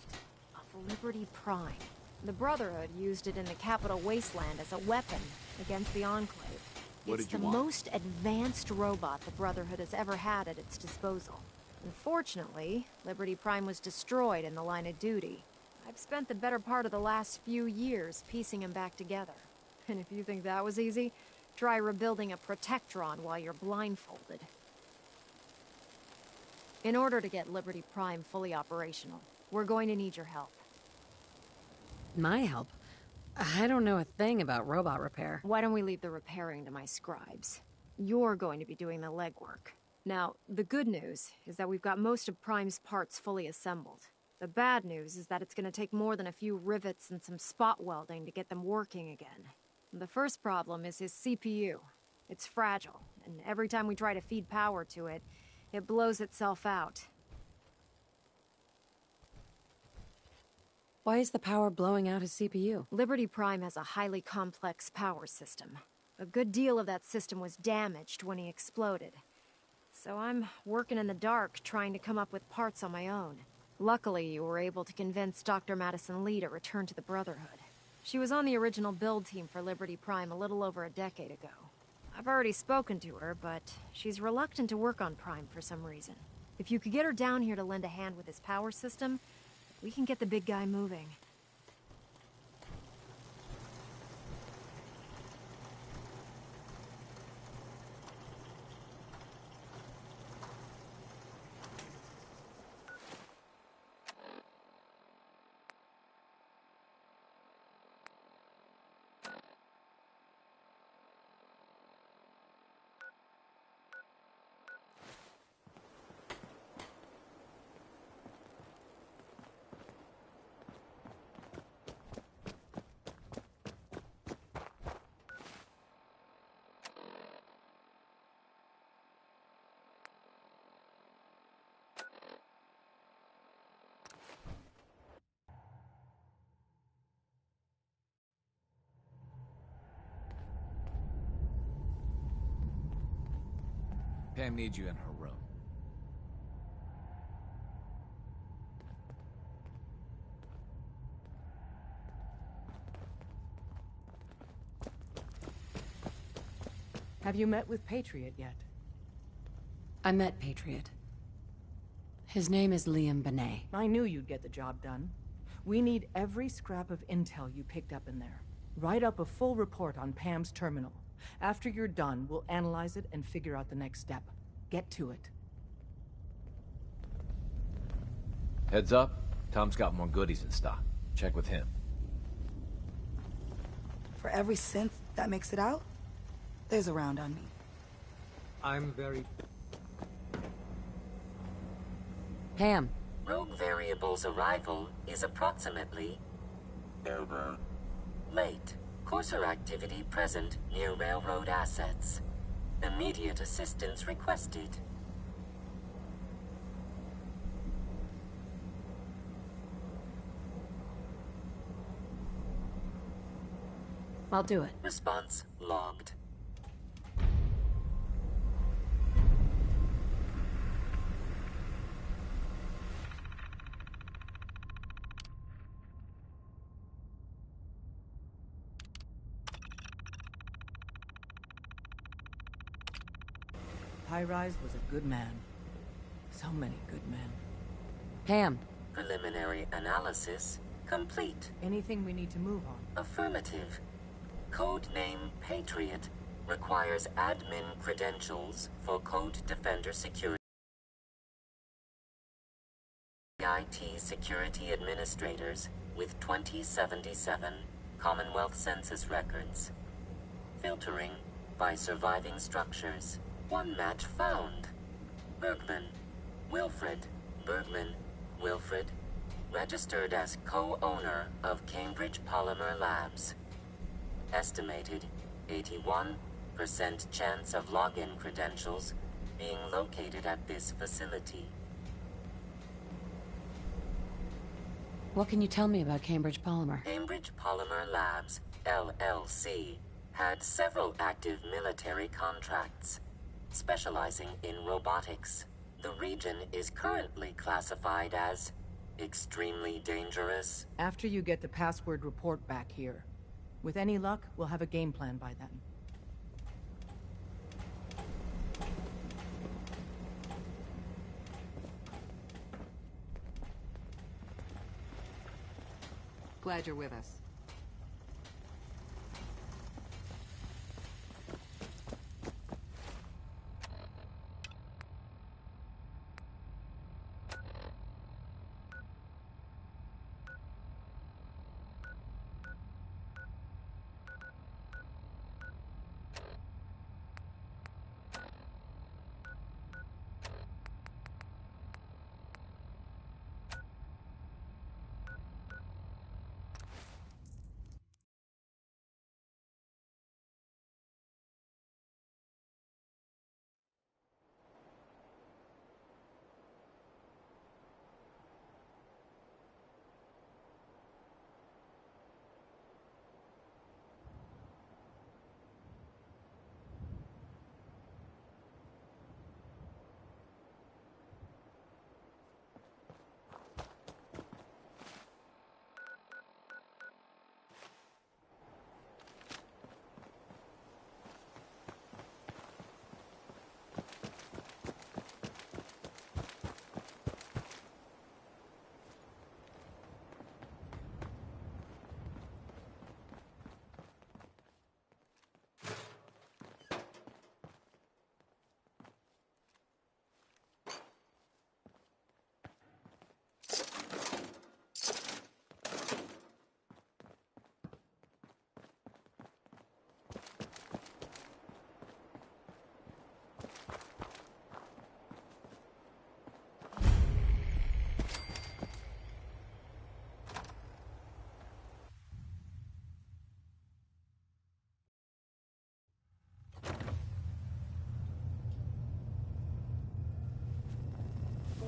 of Liberty Prime. The Brotherhood used it in the Capital Wasteland as a weapon against the Enclave. What It's did you the want? most advanced robot the Brotherhood has ever had at its disposal. Unfortunately, Liberty Prime was destroyed in the line of duty. I've spent the better part of the last few years piecing him back together. And if you think that was easy, try rebuilding a Protectron while you're blindfolded. In order to get Liberty Prime fully operational, we're going to need your help. My help? I don't know a thing about robot repair. Why don't we leave the repairing to my scribes? You're going to be doing the legwork. Now, the good news is that we've got most of Prime's parts fully assembled. The bad news is that it's going to take more than a few rivets and some spot welding to get them working again. The first problem is his CPU. It's fragile, and every time we try to feed power to it, it blows itself out. Why is the power blowing out his CPU? Liberty Prime has a highly complex power system. A good deal of that system was damaged when he exploded. So I'm working in the dark, trying to come up with parts on my own. Luckily, you were able to convince Dr. Madison Lee to return to the Brotherhood. She was on the original build team for Liberty Prime a little over a decade ago. I've already spoken to her, but she's reluctant to work on Prime for some reason. If you could get her down here to lend a hand with his power system, we can get the big guy moving. Pam needs you in her room. Have you met with Patriot yet? I met Patriot. His name is Liam Benet. I knew you'd get the job done. We need every scrap of intel you picked up in there. Write up a full report on Pam's terminal. After you're done, we'll analyze it and figure out the next step. Get to it. Heads up, Tom's got more goodies in stock. Check with him. For every synth that makes it out, there's a round on me. I'm very... Pam. Rogue Variable's arrival is approximately... over. Late. Courser activity present near railroad assets. Immediate assistance requested. I'll do it. Response logged. High-Rise was a good man. So many good men. Pam. Preliminary analysis complete. Anything we need to move on? Affirmative. Codename Patriot requires admin credentials for Code Defender Security. IT security administrators with 2077 Commonwealth Census records. Filtering by surviving structures. One match found. Bergman. Wilfred. Bergman. Wilfred. Registered as co-owner of Cambridge Polymer Labs. Estimated 81% chance of login credentials being located at this facility. What can you tell me about Cambridge Polymer? Cambridge Polymer Labs, LLC, had several active military contracts, specializing in robotics. The region is currently classified as extremely dangerous. After you get the password report back here. With any luck, we'll have a game plan by then. Glad you're with us.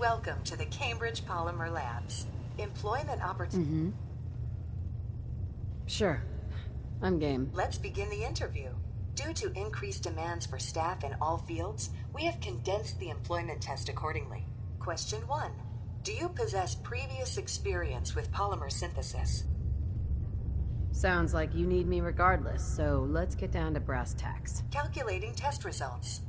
Welcome to the Cambridge Polymer Labs. Employment opportunity. Sure. I'm game. Let's begin the interview. Due to increased demands for staff in all fields, we have condensed the employment test accordingly. Question 1. Do you possess previous experience with polymer synthesis? Sounds like you need me regardless, so let's get down to brass tacks. Calculating test results.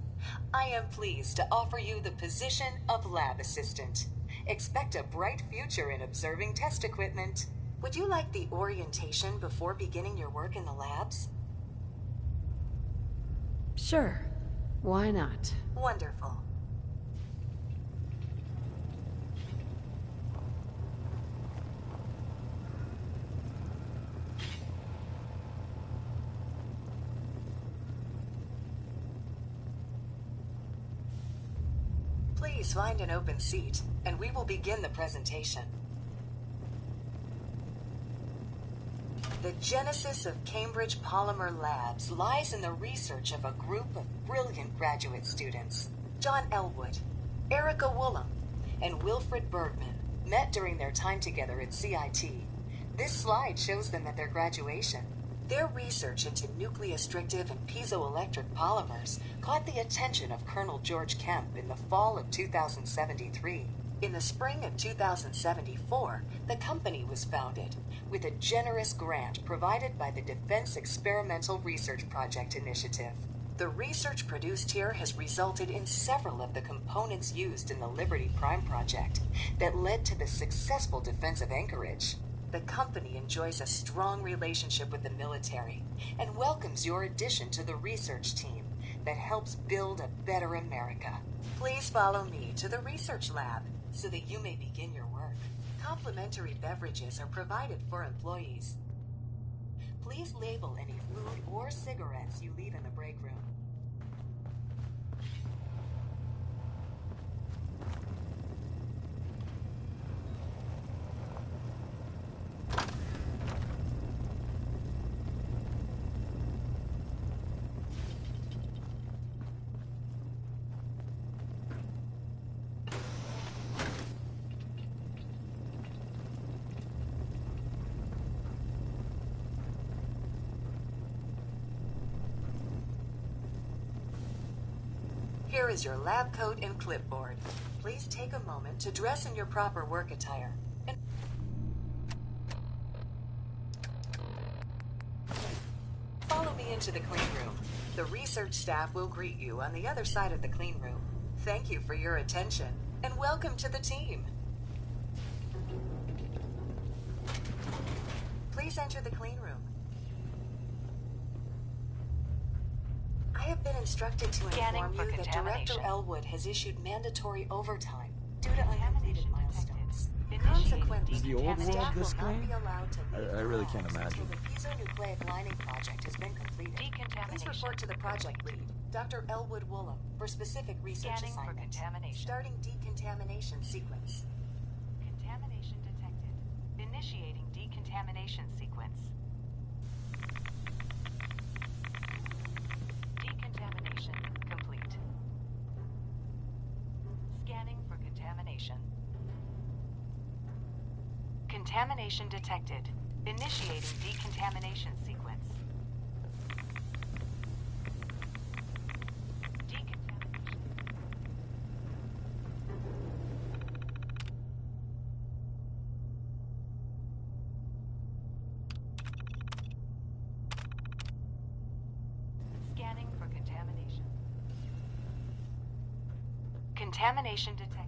I am pleased to offer you the position of lab assistant. Expect a bright future in observing test equipment. Would you like the orientation before beginning your work in the labs? Sure. Why not? Wonderful. Please find an open seat, and we will begin the presentation. The genesis of Cambridge Polymer Labs lies in the research of a group of brilliant graduate students. John Elwood, Erica Woolham, and Wilfred Bergman met during their time together at CIT. This slide shows them at their graduation. Their research into nucleostrictive and piezoelectric polymers caught the attention of Colonel George Kemp in the fall of 2073. In the spring of 2074, the company was founded, with a generous grant provided by the Defense Experimental Research Project Initiative. The research produced here has resulted in several of the components used in the Liberty Prime project that led to the successful defense of Anchorage. The company enjoys a strong relationship with the military and welcomes your addition to the research team that helps build a better America. Please follow me to the research lab so that you may begin your work. Complimentary beverages are provided for employees. Please label any food or cigarettes you leave in the break room. Here is your lab coat and clipboard. Please take a moment to dress in your proper work attire. Follow me into the clean room. The research staff will greet you on the other side of the clean room. Thank you for your attention, and welcome to the team. Please enter the clean room. I have been instructed to inform you that Director Elwood has issued mandatory overtime due to uncompleted milestones. Consequently, Is the old world staff this will not clean? be allowed to leave I really can't until imagine. the piezonucleic lining project has been completed. Please report to the project lead, Dr. Elwood Woolham, for specific research assignment. Starting decontamination sequence. Contamination detected. Initiating decontamination sequence. Decontamination complete. Scanning for contamination. Contamination detected. Initiating decontamination sequence. Scanning for contamination. Contamination detected.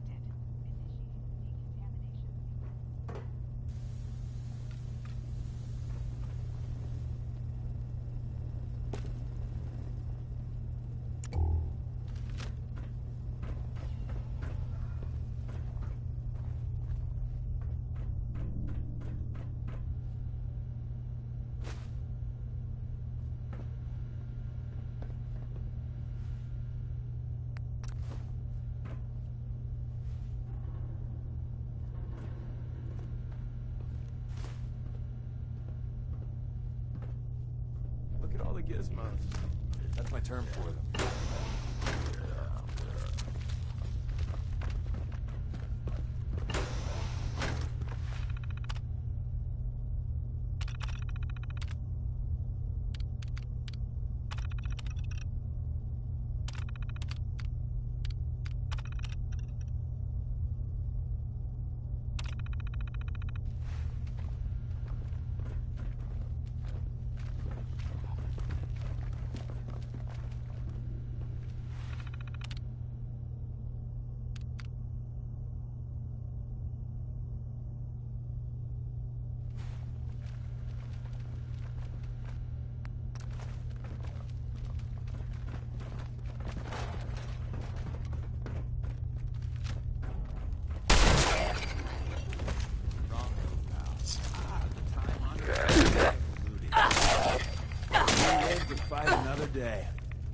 Look at all the gizmos. That's my term for them.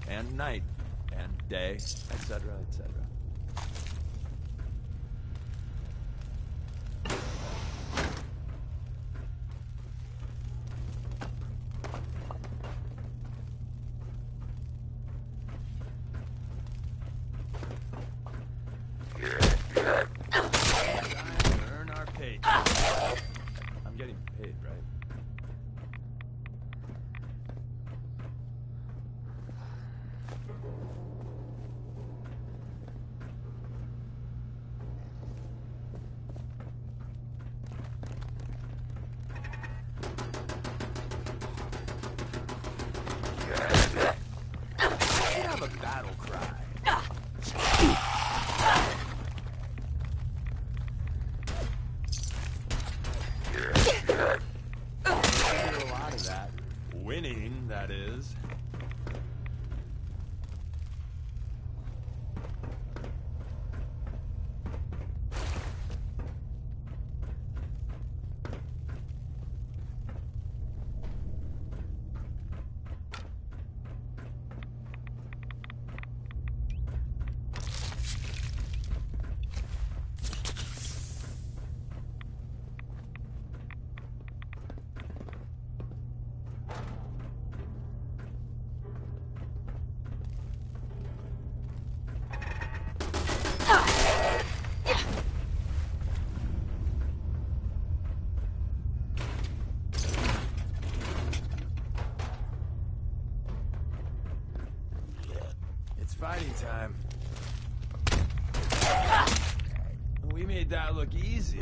and night, and day, etc., etc. Earn our paycheck. I'm getting paid, right? We have a battle cry. Do a lot of that. Winning, that is. It's fighting time. We made that look easy.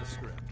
script.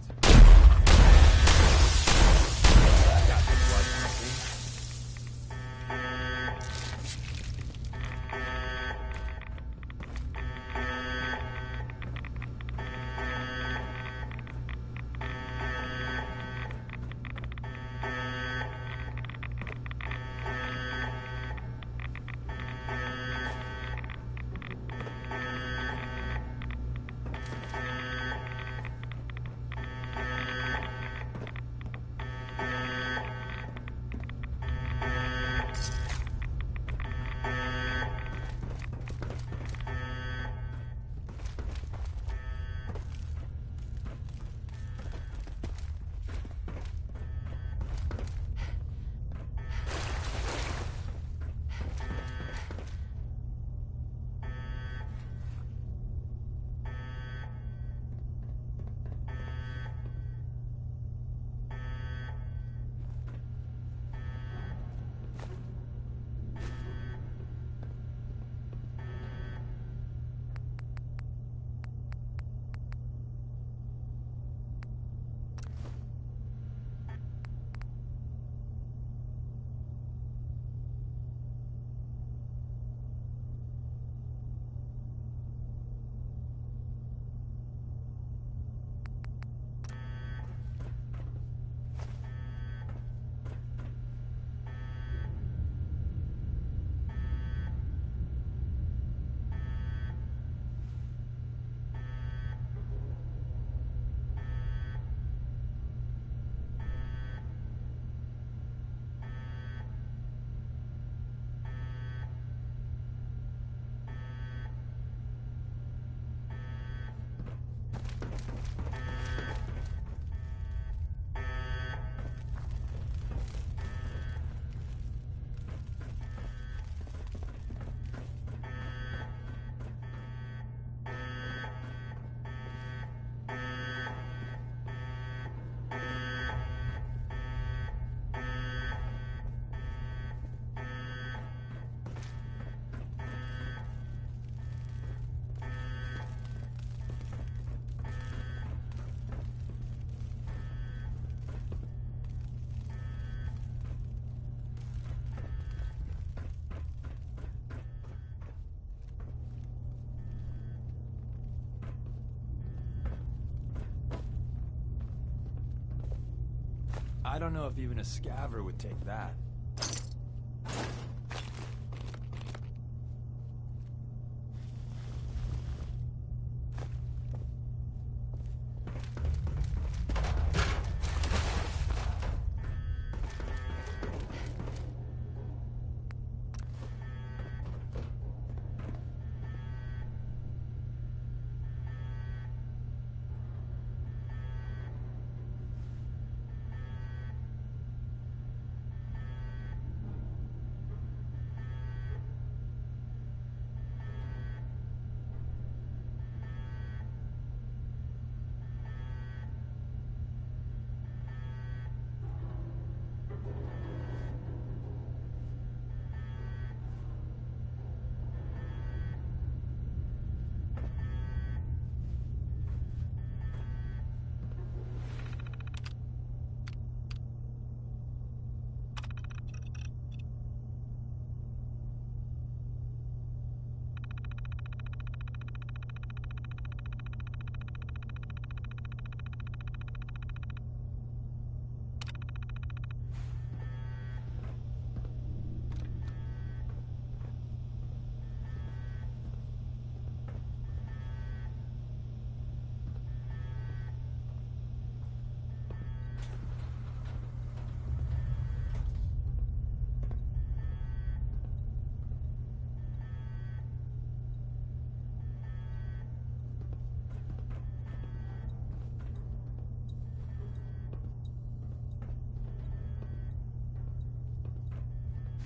I don't know if even a scaver would take that.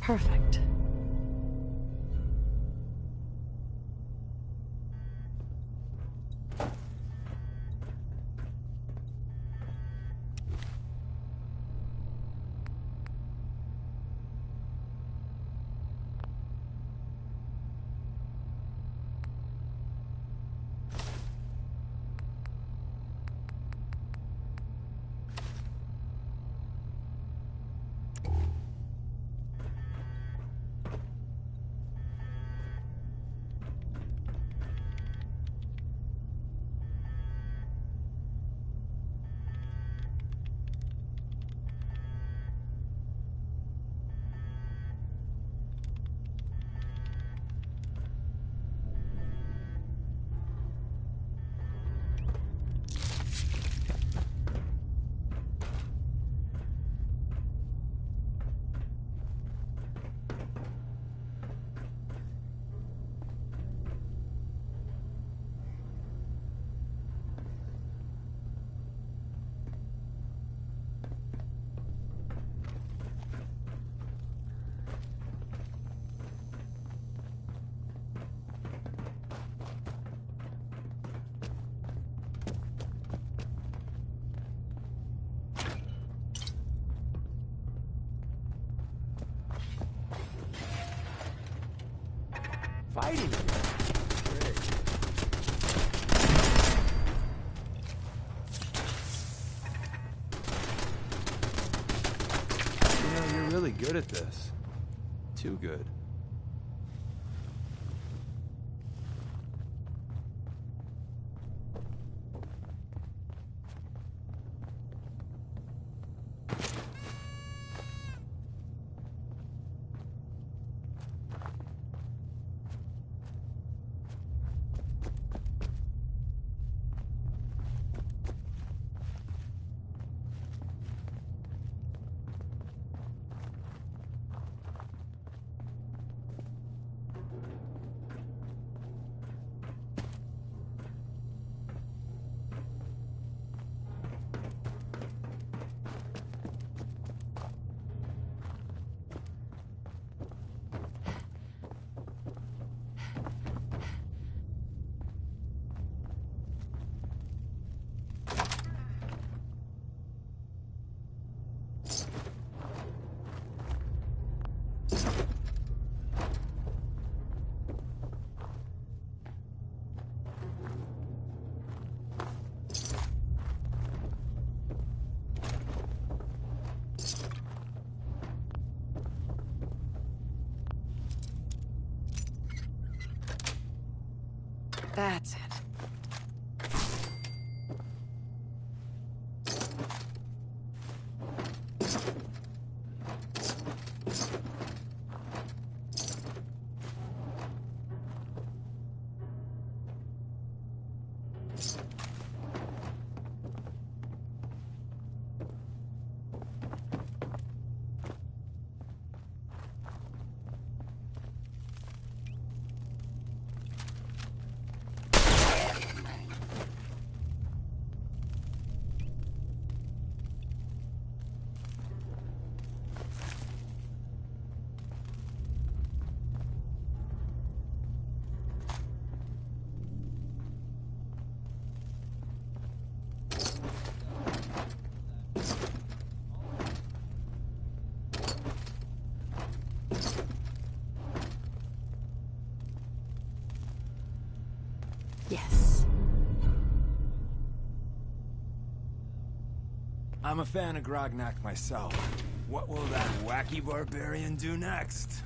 Perfect. hiding here? Great. You know, you're really good at this. Too good. That's it. Yes. I'm a fan of Grognak myself. What will that wacky barbarian do next?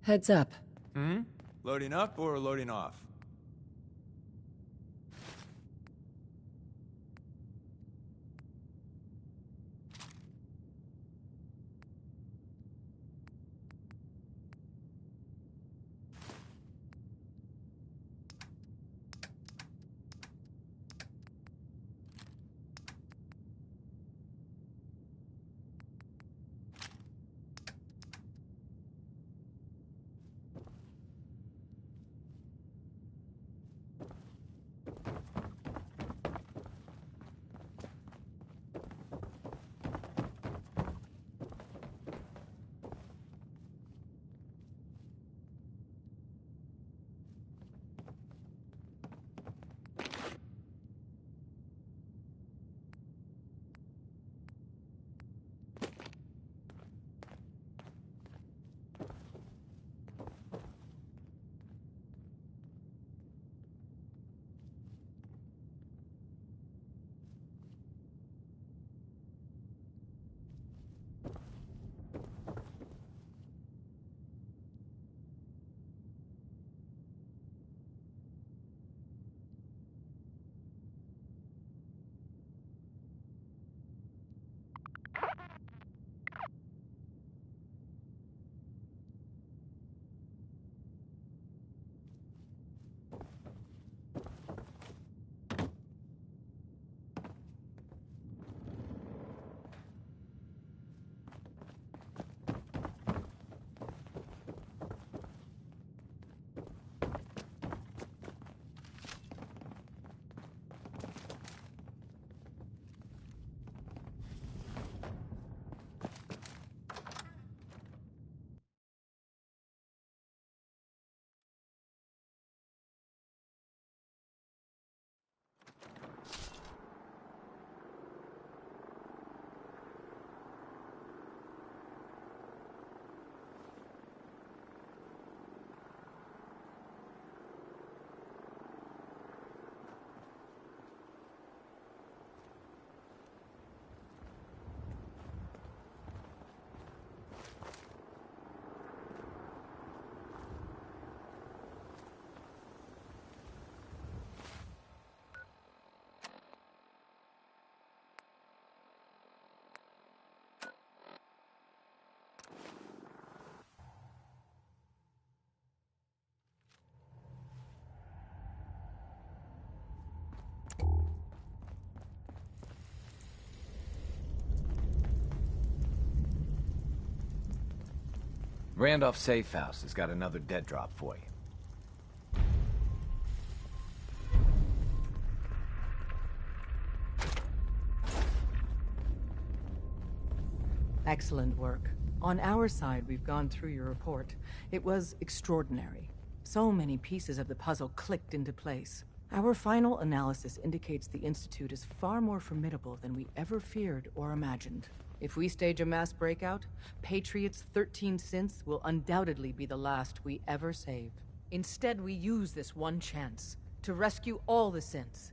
Heads up. Hmm? Loading up or loading off? Randolph Safe House has got another dead drop for you. Excellent work. On our side, we've gone through your report. It was extraordinary. So many pieces of the puzzle clicked into place. Our final analysis indicates the Institute is far more formidable than we ever feared or imagined. If we stage a mass breakout, Patriot's 13 synths will undoubtedly be the last we ever save. Instead, we use this one chance to rescue all the synths.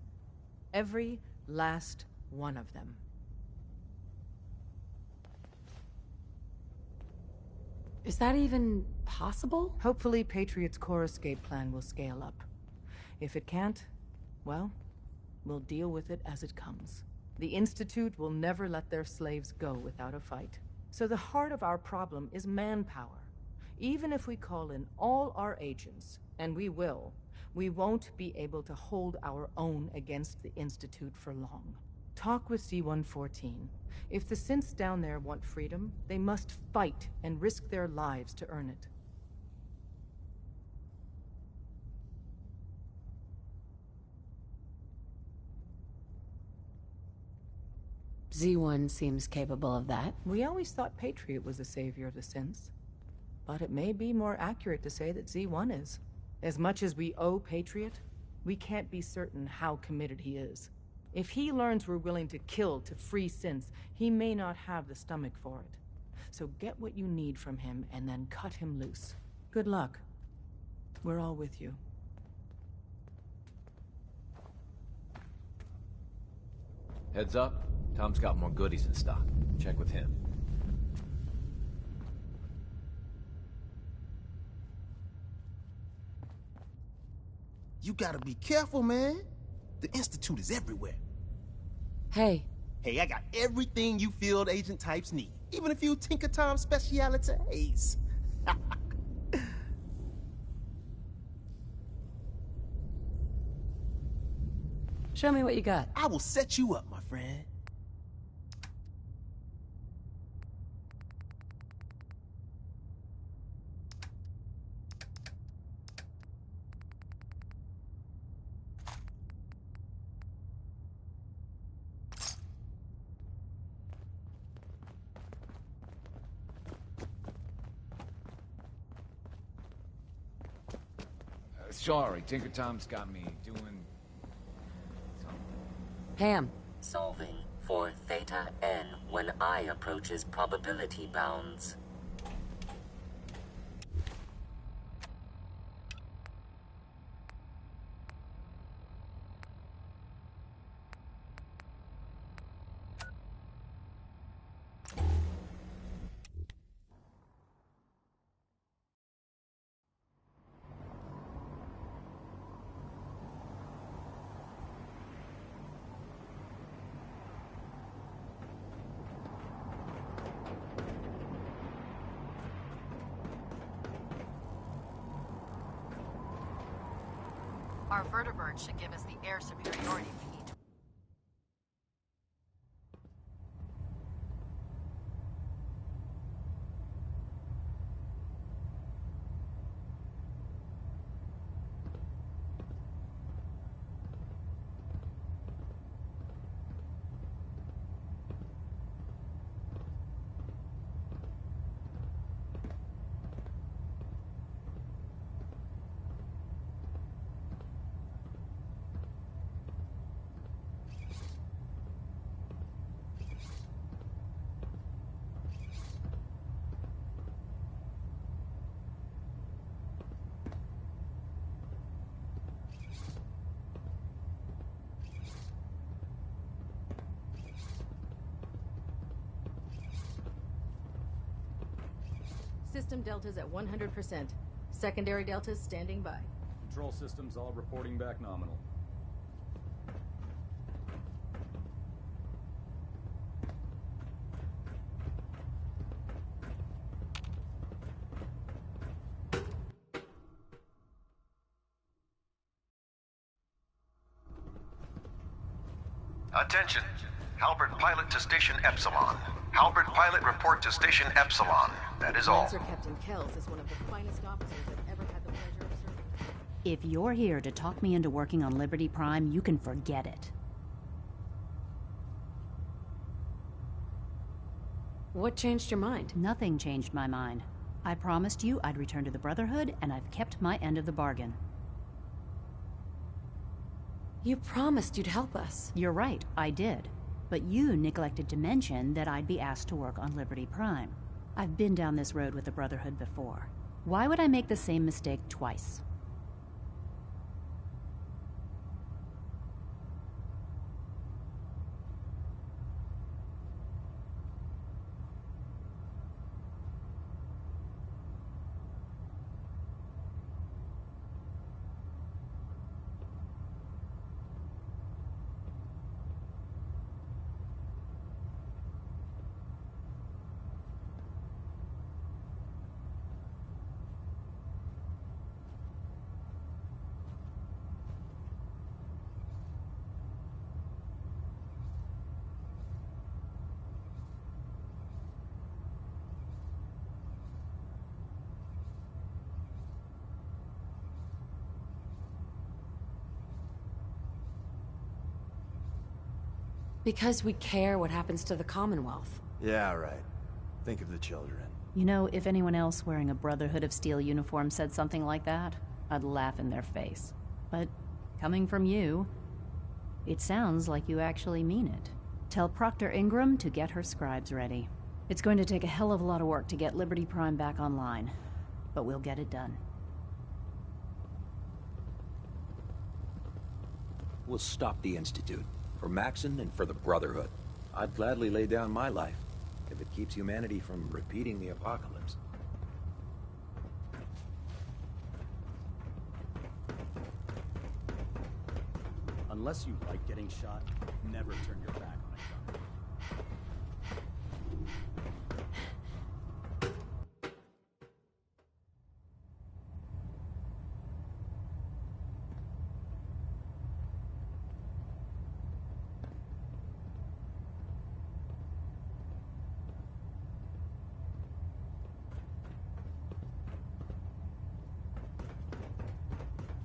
Every last one of them. Is that even possible? Hopefully, Patriot's core escape plan will scale up. If it can't, well, we'll deal with it as it comes. The Institute will never let their slaves go without a fight. So the heart of our problem is manpower. Even if we call in all our agents, and we will, we won't be able to hold our own against the Institute for long. Talk with C-114. If the synths down there want freedom, they must fight and risk their lives to earn it. Z1 seems capable of that. We always thought Patriot was the savior of the synths. But it may be more accurate to say that Z1 is. As much as we owe Patriot, we can't be certain how committed he is. If he learns we're willing to kill to free synths, he may not have the stomach for it. So get what you need from him and then cut him loose. Good luck. We're all with you. Heads up, Tom's got more goodies in stock. Check with him. You gotta be careful, man. The Institute is everywhere. Hey. Hey, I got everything you field agent types need. Even a few Tinker Tom specialities. Show me what you got. I will set you up, my friend. Sorry, Tinker Tom's got me doing... Ham. Solving for Theta N when I approaches probability bounds. Our vertibird should give us the air superiority we need to... System deltas at 100%. Secondary deltas standing by. Control systems all reporting back nominal. Attention. Halberd pilot to station Epsilon. Halberd pilot report to station Epsilon. That is all. Lancer Captain Kells is one of the finest officers I've ever had the pleasure of serving. If you're here to talk me into working on Liberty Prime, you can forget it. What changed your mind? Nothing changed my mind. I promised you I'd return to the Brotherhood, and I've kept my end of the bargain. You promised you'd help us. You're right, I did. But you neglected to mention that I'd be asked to work on Liberty Prime. I've been down this road with the Brotherhood before. Why would I make the same mistake twice? Because we care what happens to the Commonwealth. Yeah, right. Think of the children. You know, if anyone else wearing a Brotherhood of Steel uniform said something like that, I'd laugh in their face. But coming from you, it sounds like you actually mean it. Tell Proctor Ingram to get her scribes ready. It's going to take a hell of a lot of work to get Liberty Prime back online, but we'll get it done. We'll stop the Institute. For Maxon and for the Brotherhood. I'd gladly lay down my life, if it keeps humanity from repeating the apocalypse. Unless you like getting shot, never turn your back on a gun.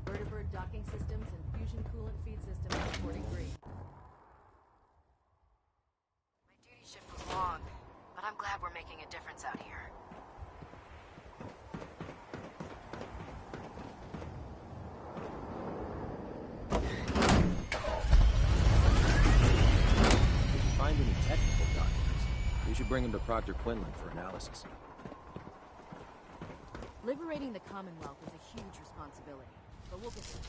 Vertibird docking systems and fusion coolant feed systems reporting green. My duty shift was long, but I'm glad we're making a difference out here. If you find any technical documents, we should bring them to Proctor Quinlan for analysis. Liberating the Commonwealth is a huge responsibility, but we'll get there.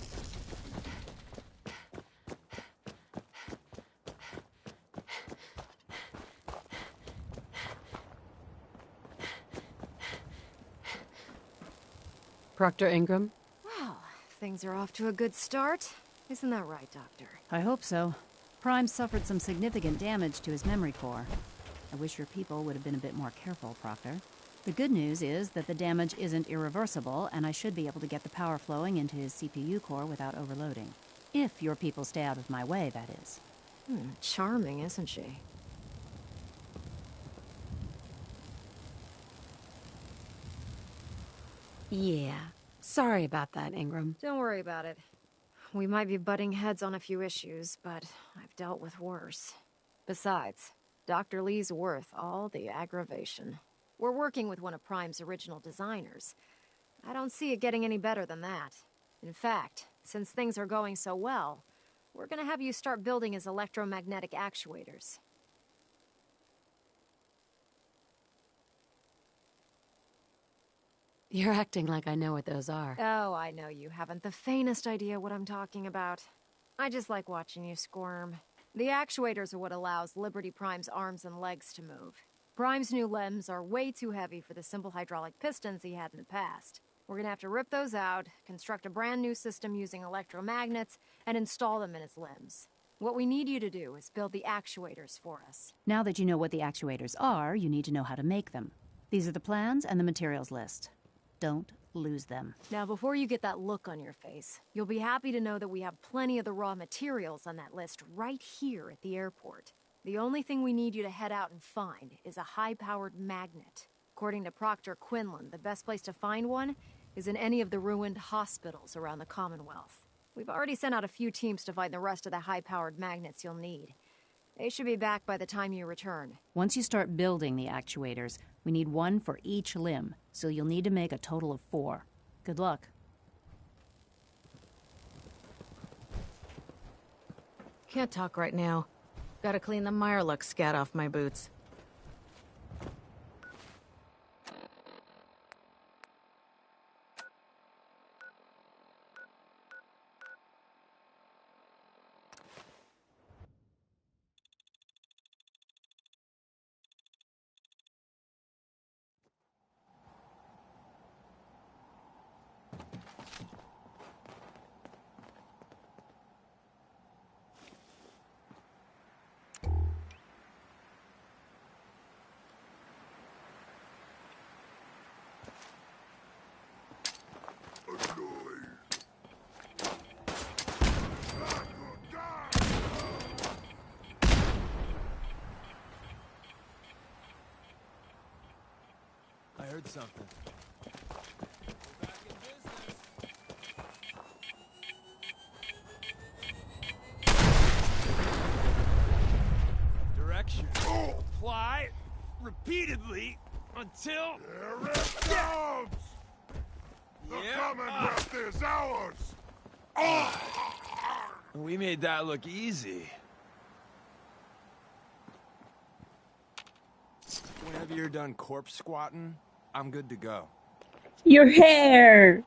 Proctor Ingram? Well, things are off to a good start. Isn't that right, Doctor? I hope so. Prime suffered some significant damage to his memory core. I wish your people would have been a bit more careful, Proctor. The good news is that the damage isn't irreversible, and I should be able to get the power flowing into his CPU core without overloading. If your people stay out of my way, that is. Charming, isn't she? Yeah. Sorry about that, Ingram. Don't worry about it. We might be butting heads on a few issues, but I've dealt with worse. Besides, Dr. Lee's worth all the aggravation. We're working with one of Prime's original designers. I don't see it getting any better than that. In fact, since things are going so well, we're gonna have you start building his electromagnetic actuators. You're acting like I know what those are. Oh, I know you haven't the faintest idea what I'm talking about. I just like watching you squirm. The actuators are what allows Liberty Prime's arms and legs to move. Prime's new limbs are way too heavy for the simple hydraulic pistons he had in the past. We're gonna have to rip those out, construct a brand new system using electromagnets, and install them in his limbs. What we need you to do is build the actuators for us. Now that you know what the actuators are, you need to know how to make them. These are the plans and the materials list. Don't lose them. Now, before you get that look on your face, you'll be happy to know that we have plenty of the raw materials on that list right here at the airport. The only thing we need you to head out and find is a high-powered magnet. According to Proctor Quinlan, the best place to find one is in any of the ruined hospitals around the Commonwealth. We've already sent out a few teams to find the rest of the high-powered magnets you'll need. They should be back by the time you return. Once you start building the actuators, we need one for each limb, so you'll need to make a total of 4. Good luck. Can't talk right now. Gotta clean the Mirelux scat off my boots. I heard something. Direction. Apply repeatedly until... Here it comes! The Commonwealth is ours! We made that look easy. Whenever you're done corpse squatting, I'm good to go. Your hair!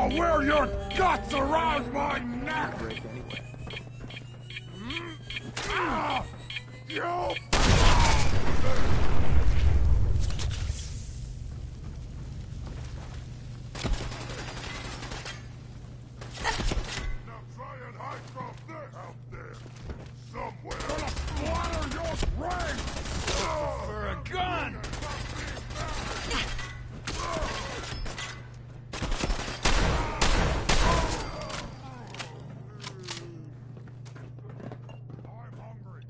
I'll wear your guts around my neck! Break anyway. Ah! You! Now try and hide from this out there. Somewhere. Gonna splatter your brains! For a gun! I'm hungry.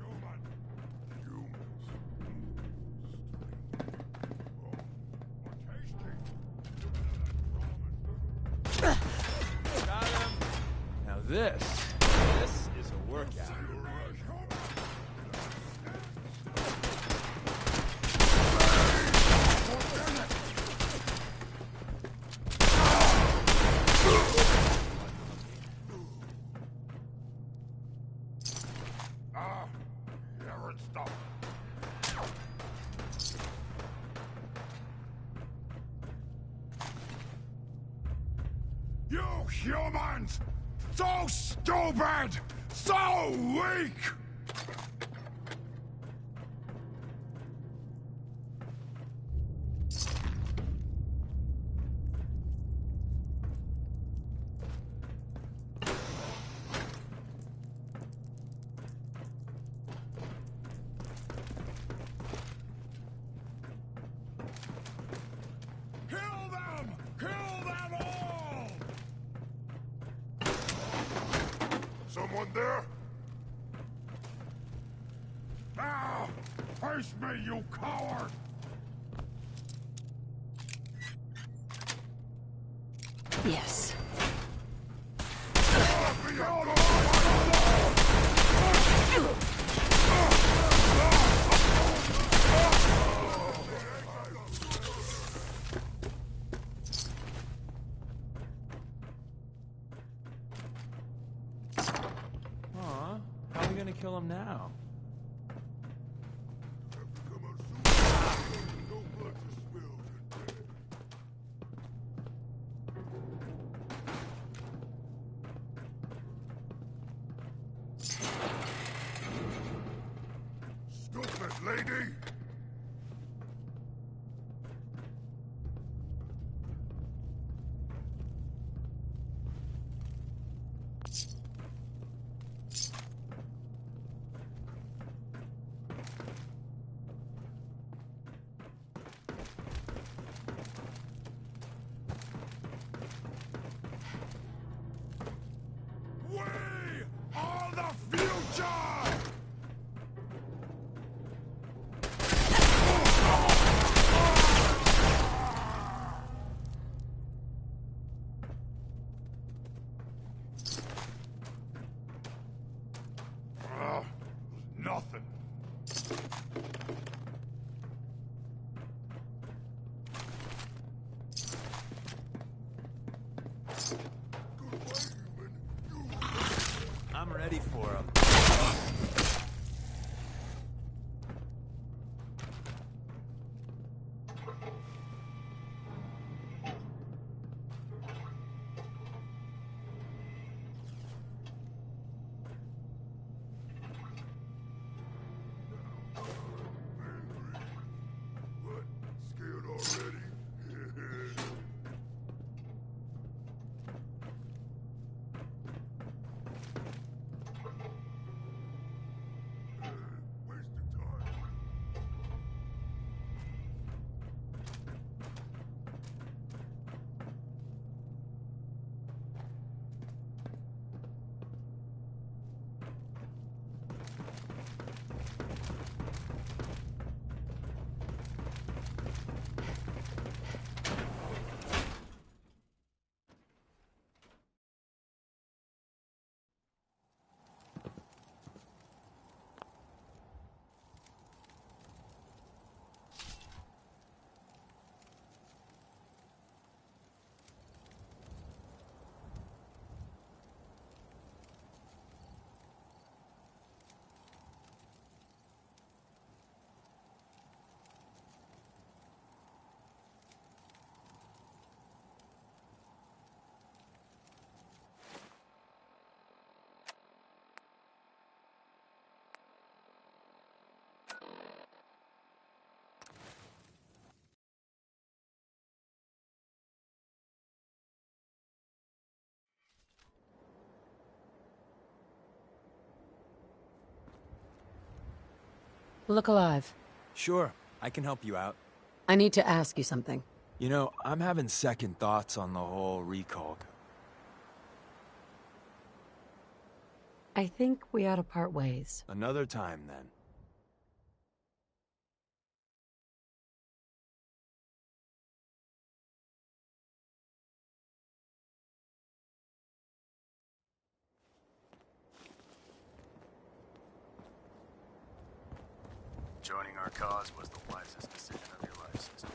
Human. Humans. Got him. Now this is a workout. Ah, here it's stuff. You humans! So stupid! So weak! Kill them! Kill them all! Someone there? Ah! Face me, you coward! Yes. Aw, how are we gonna kill him now? Stupid lady! Look alive. Sure, I can help you out. I need to ask you something. You know, I'm having second thoughts on the whole recall. I think we ought to part ways. Another time, then. Joining our cause was the wisest decision of your life, sister.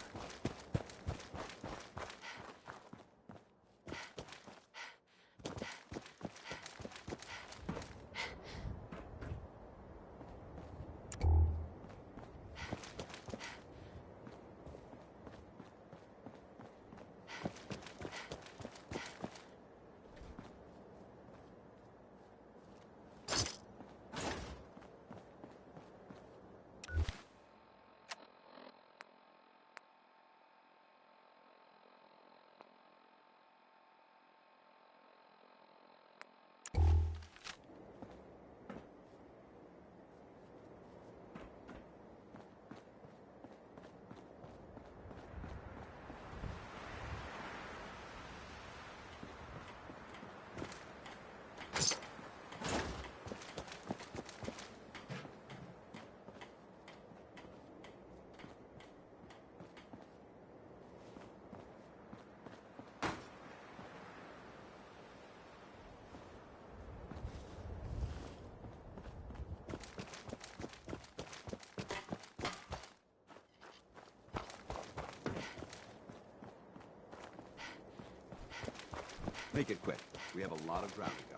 Make it quick. We have a lot of ground to cover.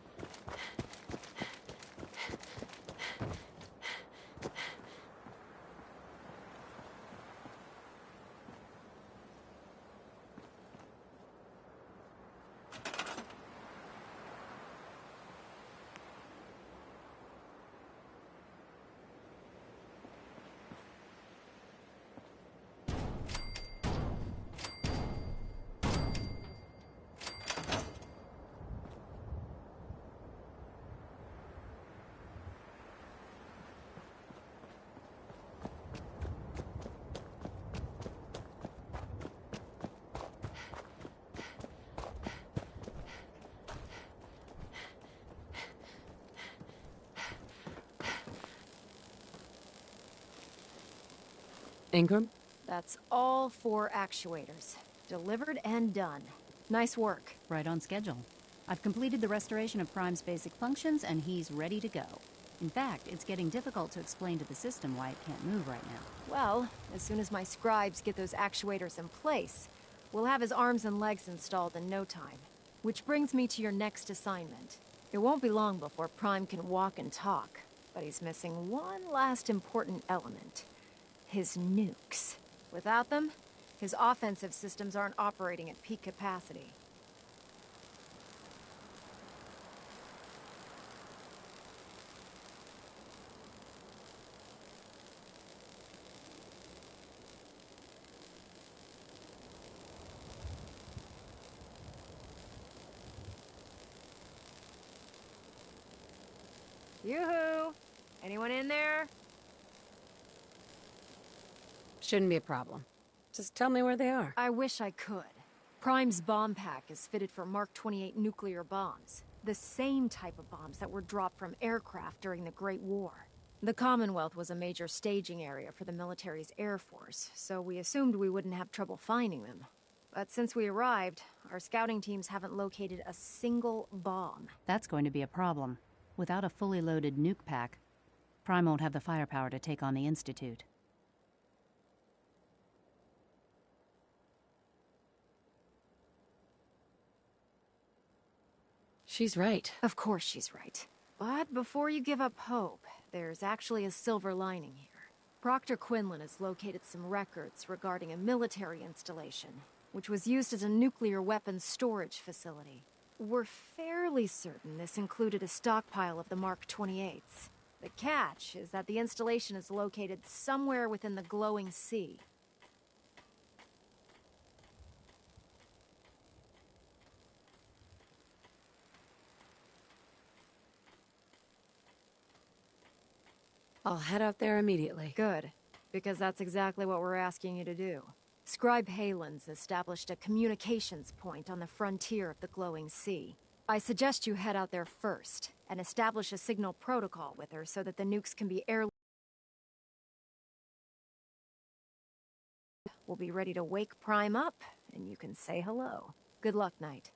Ingram? That's all 4 actuators. Delivered and done. Nice work. Right on schedule. I've completed the restoration of Prime's basic functions, and he's ready to go. In fact, it's getting difficult to explain to the system why it can't move right now. Well, as soon as my scribes get those actuators in place, we'll have his arms and legs installed in no time. Which brings me to your next assignment. It won't be long before Prime can walk and talk, but he's missing one last important element. His nukes. Without them, his offensive systems aren't operating at peak capacity. Yoo-hoo! Anyone in there? Shouldn't be a problem. Just tell me where they are. I wish I could. Prime's bomb pack is fitted for Mark 28 nuclear bombs. The same type of bombs that were dropped from aircraft during the Great War. The Commonwealth was a major staging area for the military's Air Force, so we assumed we wouldn't have trouble finding them. But since we arrived, our scouting teams haven't located a single bomb. That's going to be a problem. Without a fully loaded nuke pack, Prime won't have the firepower to take on the Institute. She's right. Of course she's right. But before you give up hope, there's actually a silver lining here. Proctor Quinlan has located some records regarding a military installation, which was used as a nuclear weapons storage facility. We're fairly certain this included a stockpile of the Mark 28s. The catch is that the installation is located somewhere within the glowing sea. I'll head out there immediately. Good, because that's exactly what we're asking you to do. Scribe Halen's established a communications point on the frontier of the glowing sea. I suggest you head out there first, and establish a signal protocol with her so that the nukes can be air. We'll be ready to wake Prime up, and you can say hello. Good luck, Knight.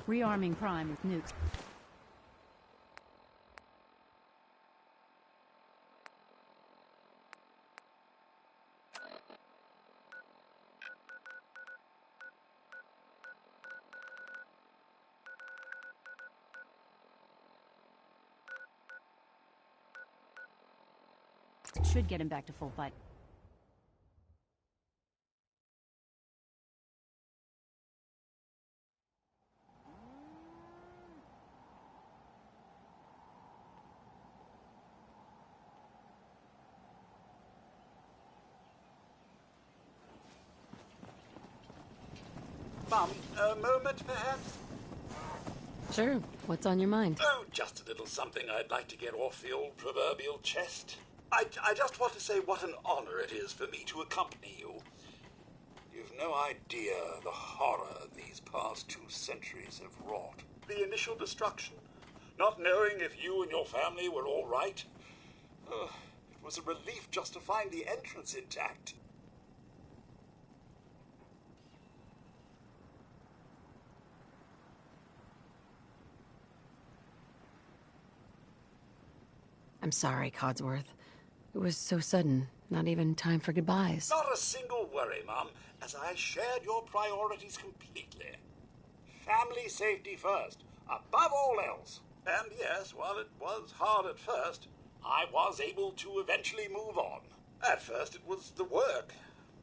Rearming Prime with nukes. Should get him back to full fight. Mum, a moment perhaps? Sure. What's on your mind? Oh, just a little something I'd like to get off the old proverbial chest. I just want to say what an honor it is for me to accompany you. You've no idea the horror these past 2 centuries have wrought. The initial destruction, not knowing if you and your family were all right. It was a relief just to find the entrance intact. I'm sorry, Codsworth. It was so sudden. Not even time for goodbyes. Not a single worry, Mum, as I shared your priorities completely. Family safety first, above all else. And yes, while it was hard at first, I was able to eventually move on. At first it was the work,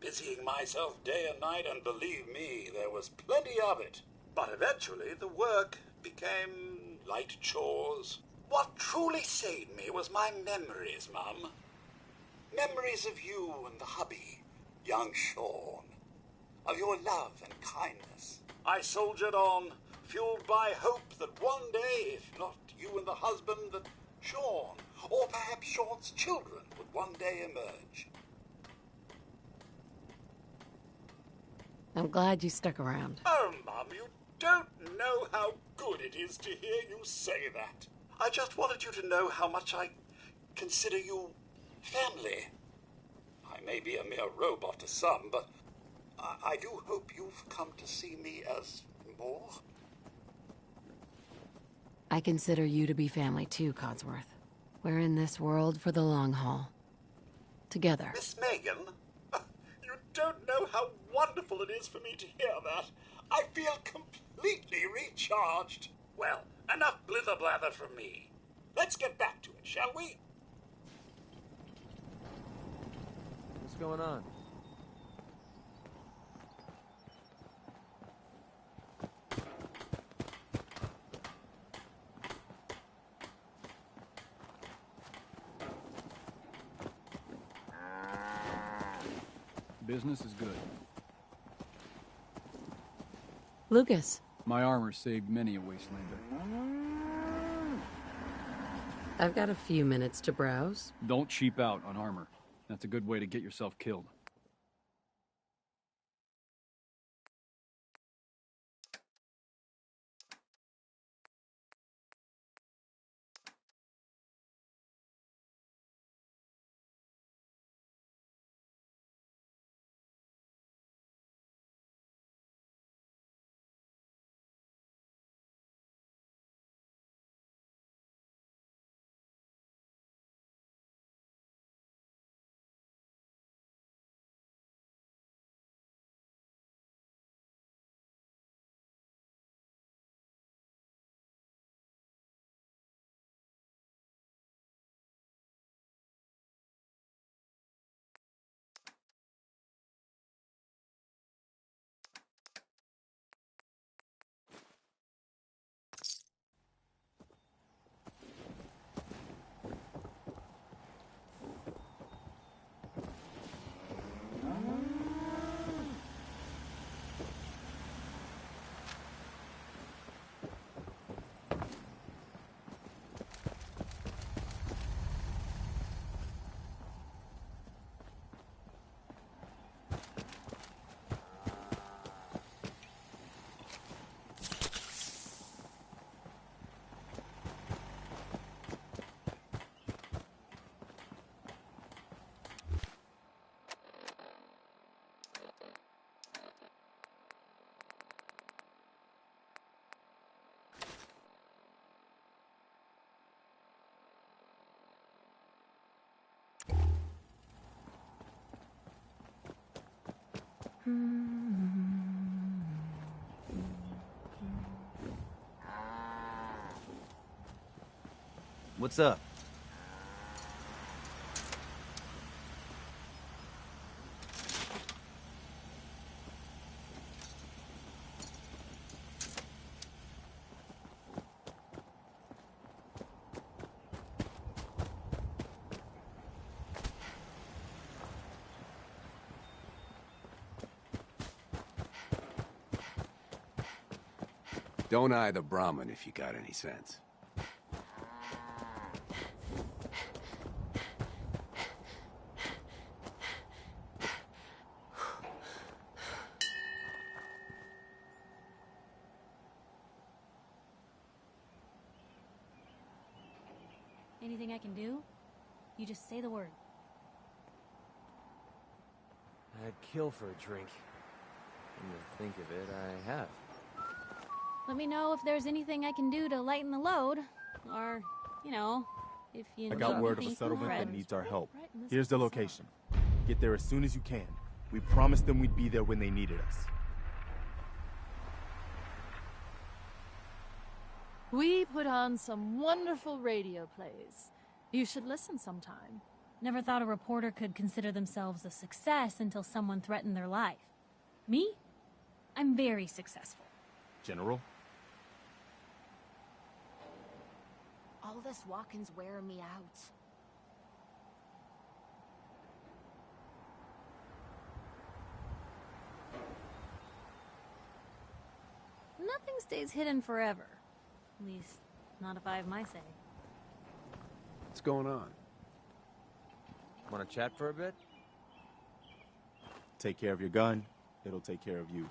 busying myself day and night, and believe me, there was plenty of it. But eventually the work became light chores. What truly saved me was my memories, Mum. Memories of you and the hubby, young Sean. Of your love and kindness. I soldiered on, fueled by hope that one day, if not you and the husband, that Sean, or perhaps Sean's children, would one day emerge. I'm glad you stuck around. Oh, Mum, you don't know how good it is to hear you say that. I just wanted you to know how much I consider you family. I may be a mere robot to some, but I do hope you've come to see me as more. I consider you to be family too, Codsworth. We're in this world for the long haul. Together. Miss Megan, you don't know how wonderful it is for me to hear that. I feel completely recharged. Well, enough blither-blather from me. Let's get back to it, shall we? What's going on? Business is good. Lucas. My armor saved many a wastelander. I've got a few minutes to browse. Don't cheap out on armor. That's a good way to get yourself killed. What's up? Don't eye the Brahmin if you got any sense. Anything I can do? You just say the word. I'd kill for a drink. Come to think of it, I have. Let me know if there's anything I can do to lighten the load. Or, you know, if you I got word of a anything settlement from that needs our help. Right in this Here's the location. Get there as soon as you can. We promised them we'd be there when they needed us. We put on some wonderful radio plays. You should listen sometime. Never thought a reporter could consider themselves a success until someone threatened their life. Me? I'm very successful. General? All this walking's wearing me out. Nothing stays hidden forever. At least, not if I have my say. What's going on? Want to chat for a bit? Take care of your gun. It'll take care of you.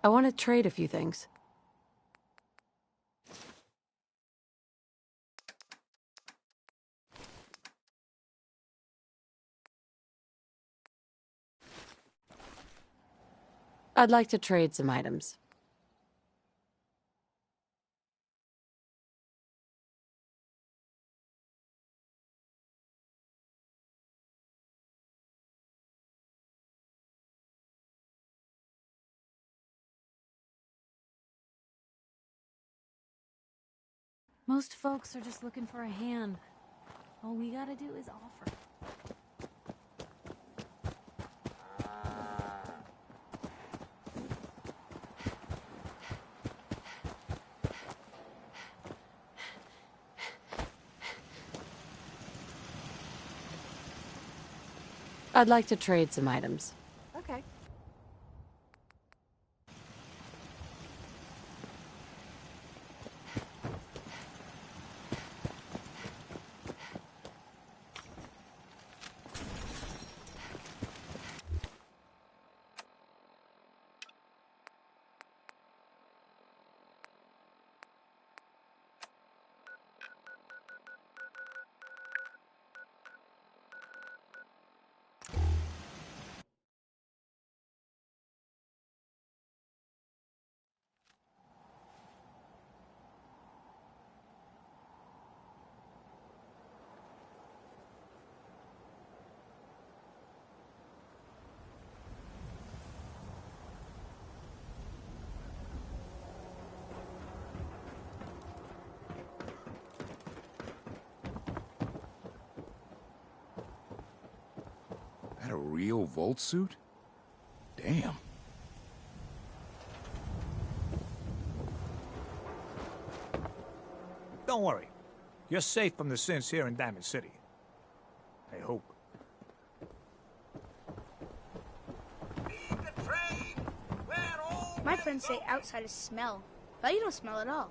I want to trade a few things. I'd like to trade some items. Most folks are just looking for a hand. All we gotta do is offer. I'd like to trade some items. Okay. That a real Volt suit? Damn. Don't worry. You're safe from the sins here in Diamond City. I hope. My friends say outsiders smell, but you don't smell at all.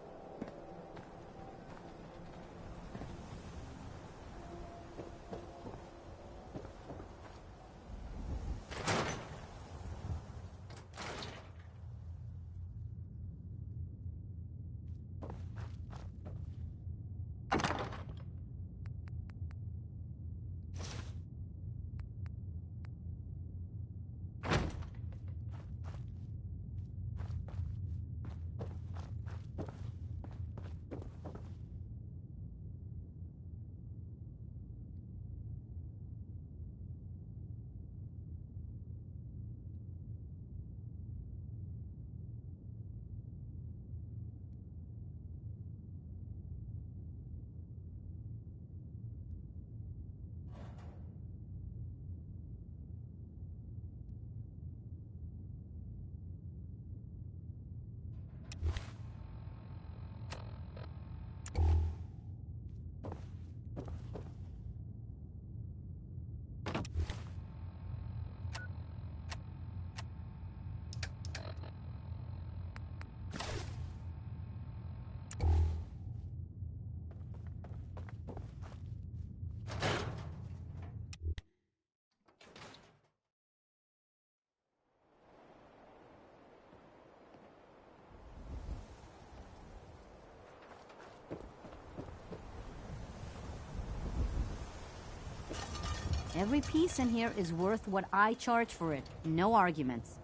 Every piece in here is worth what I charge for it. No arguments.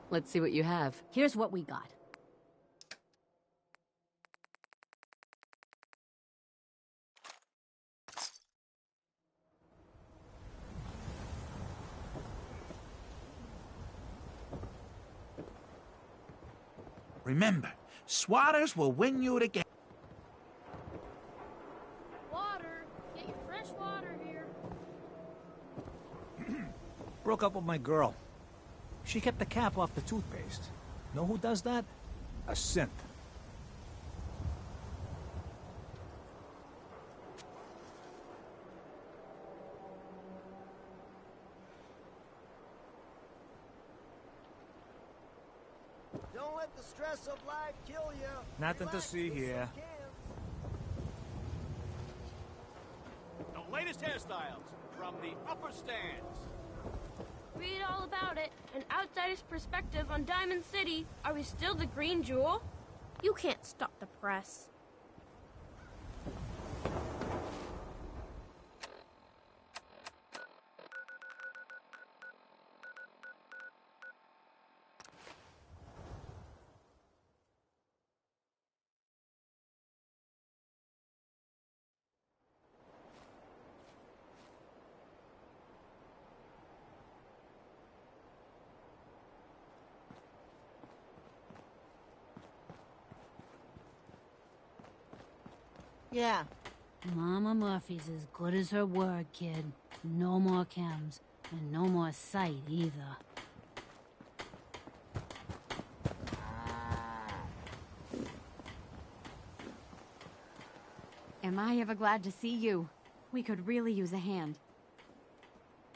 Let's see what you have. Here's what we got. Remember, swatters will win you the game. Water! Get your fresh water here. Broke up with my girl. She kept the cap off the toothpaste. Know who does that? A synth. Don't let the stress of life kill you. Nothing to see here. The latest hairstyles from the upper stands. Read all about it. An outsider's perspective on Diamond City. Are we still the Green Jewel? You can't stop the press. Yeah. Mama Murphy's as good as her word, kid. No more chems, and no more sight either. Am I ever glad to see you? We could really use a hand.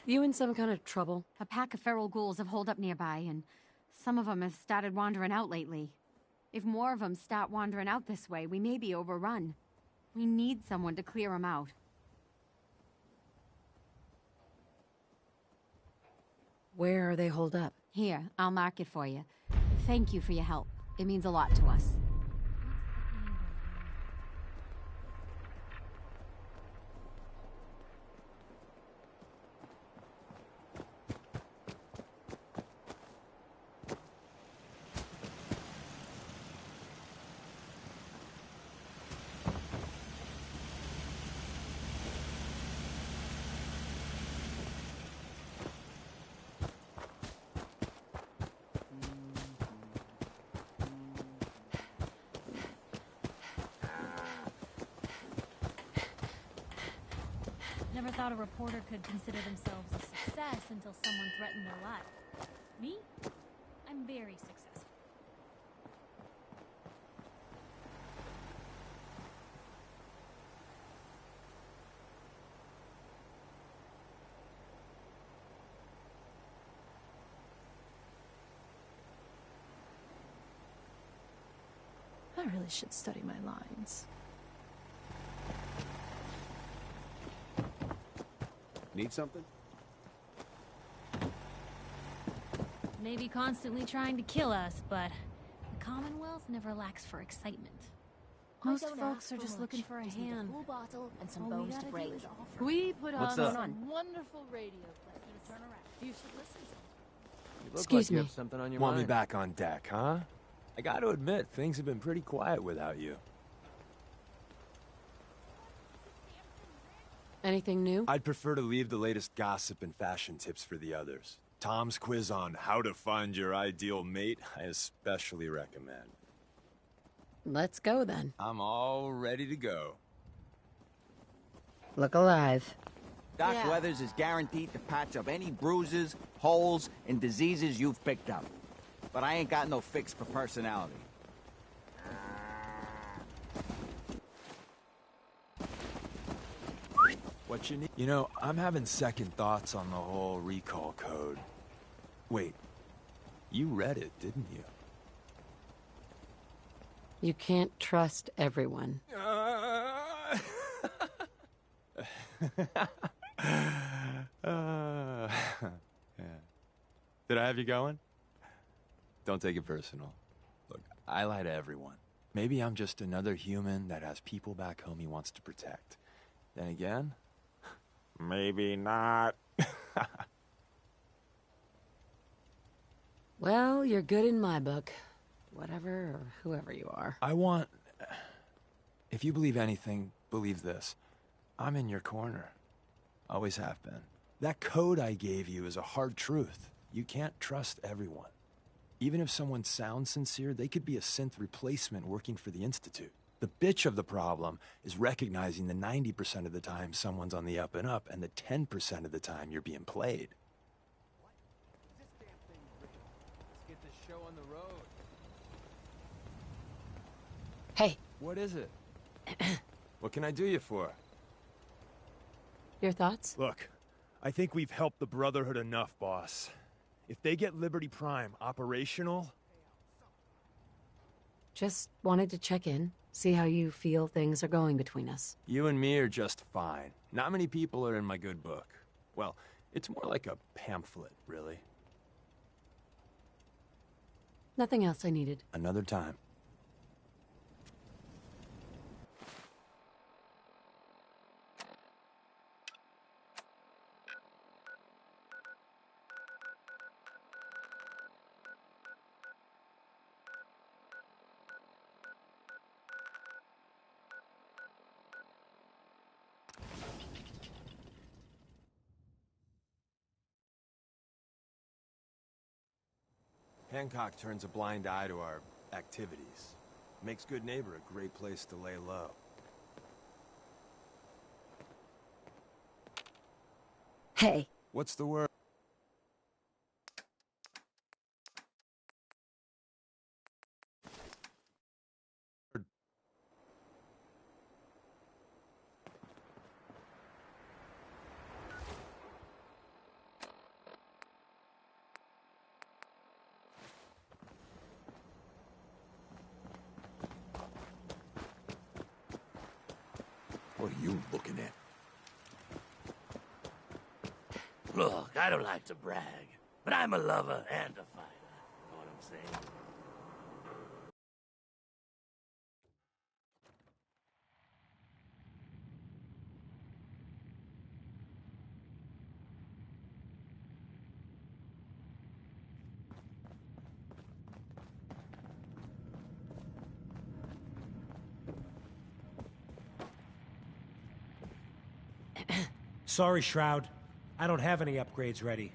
You in some kind of trouble? A pack of feral ghouls have holed up nearby, and some of them have started wandering out lately. If more of them start wandering out this way, we may be overrun. We need someone to clear them out. Where are they holed up? Here, I'll mark it for you. Thank you for your help. It means a lot to us. Never thought a reporter could consider themselves a success until someone threatened their life. Me? I'm very successful. I really should study my lines. Need something? Maybe constantly trying to kill us, but the Commonwealth never lacks for excitement. Most folks are just looking for a hand. Full bottle and some All we bones to gotta break. do is offer. We put What's on up? some wonderful radio plays. Turn around. You should listen. You look Excuse like you me. have something on your Want me mind. back on deck, huh? I gotta admit, things have been pretty quiet without you. Anything new? I'd prefer to leave the latest gossip and fashion tips for the others. Tom's quiz on how to find your ideal mate, I especially recommend. Let's go then. I'm all ready to go. Look alive. Doc Weathers is guaranteed to patch up any bruises, holes, and diseases you've picked up. But I ain't got no fix for personality. What you need? You know, I'm having second thoughts on the whole recall code. Wait, you read it, didn't you? You can't trust everyone. Yeah. Did I have you going? Don't take it personal. Look, I lie to everyone. Maybe I'm just another human that has people back home he wants to protect. Then again, Maybe not. Well, you're good in my book. Whatever or whoever you are. I want... If you believe anything, believe this. I'm in your corner. Always have been. That code I gave you is a hard truth. You can't trust everyone. Even if someone sounds sincere, they could be a synth replacement working for the Institute. The bitch of the problem is recognizing the 90% of the time someone's on the up and up, and the 10% of the time you're being played. Let's get this show on the road. Hey. What is it? What can I do you for? Your thoughts? Look, I think we've helped the Brotherhood enough, boss. If they get Liberty Prime operational... Just wanted to check in, see how you feel things are going between us. You and me are just fine. Not many people are in my good book. Well, it's more like a pamphlet, really. Nothing else I needed. Another time. Hancock turns a blind eye to our activities. Makes Good Neighbor a great place to lay low. Hey. What's the word? What are you looking at? Look, I don't like to brag, but I'm a lover and a fighter. Know what I'm saying? Sorry, Shroud. I don't have any upgrades ready.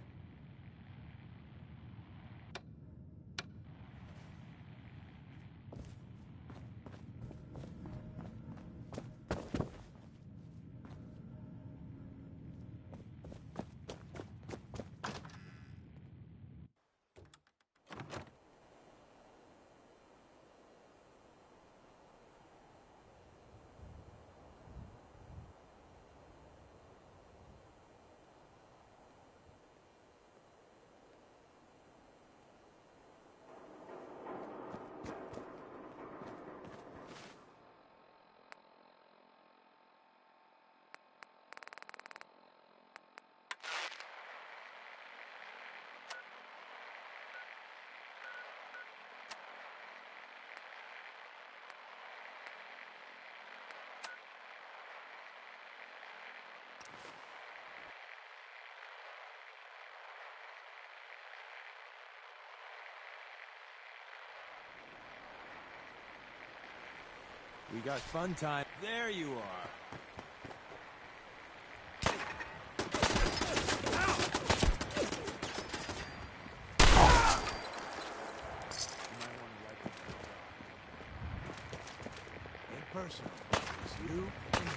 We got fun time. There you are. Personal. It's you and me.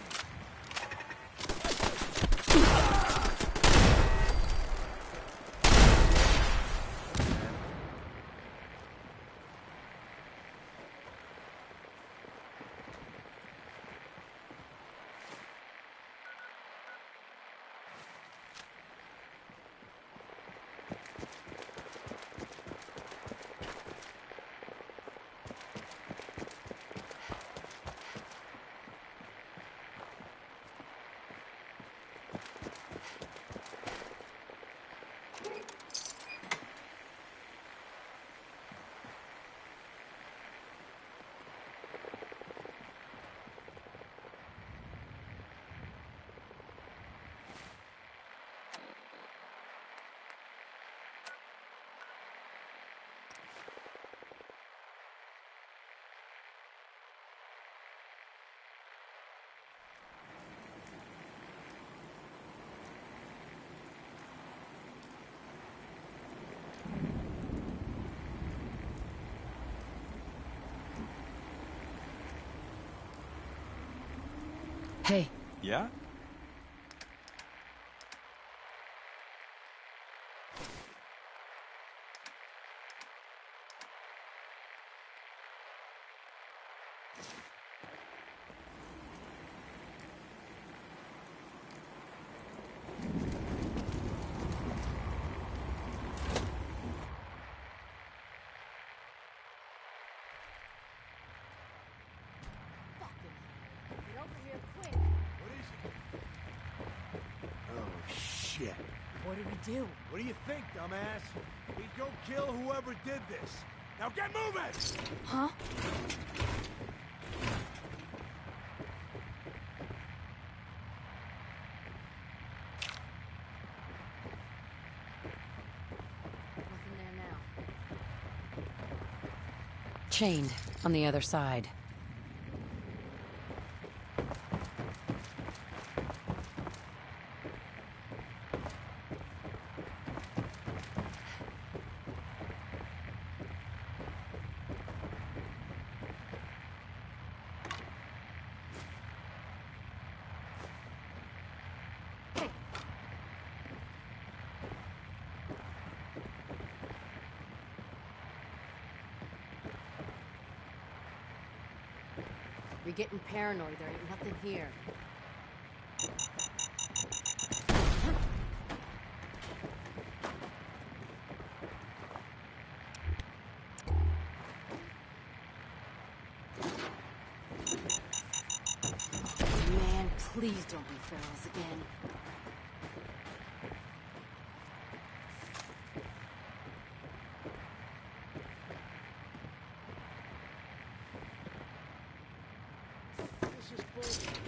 Hey. Yeah? Shit. What do we do? What do you think, dumbass? We go kill whoever did this. Now get moving! Huh? Nothing there now. Chained on the other side. You're getting paranoid. There ain't nothing here. Man, please don't be ferals again. This is bullshit.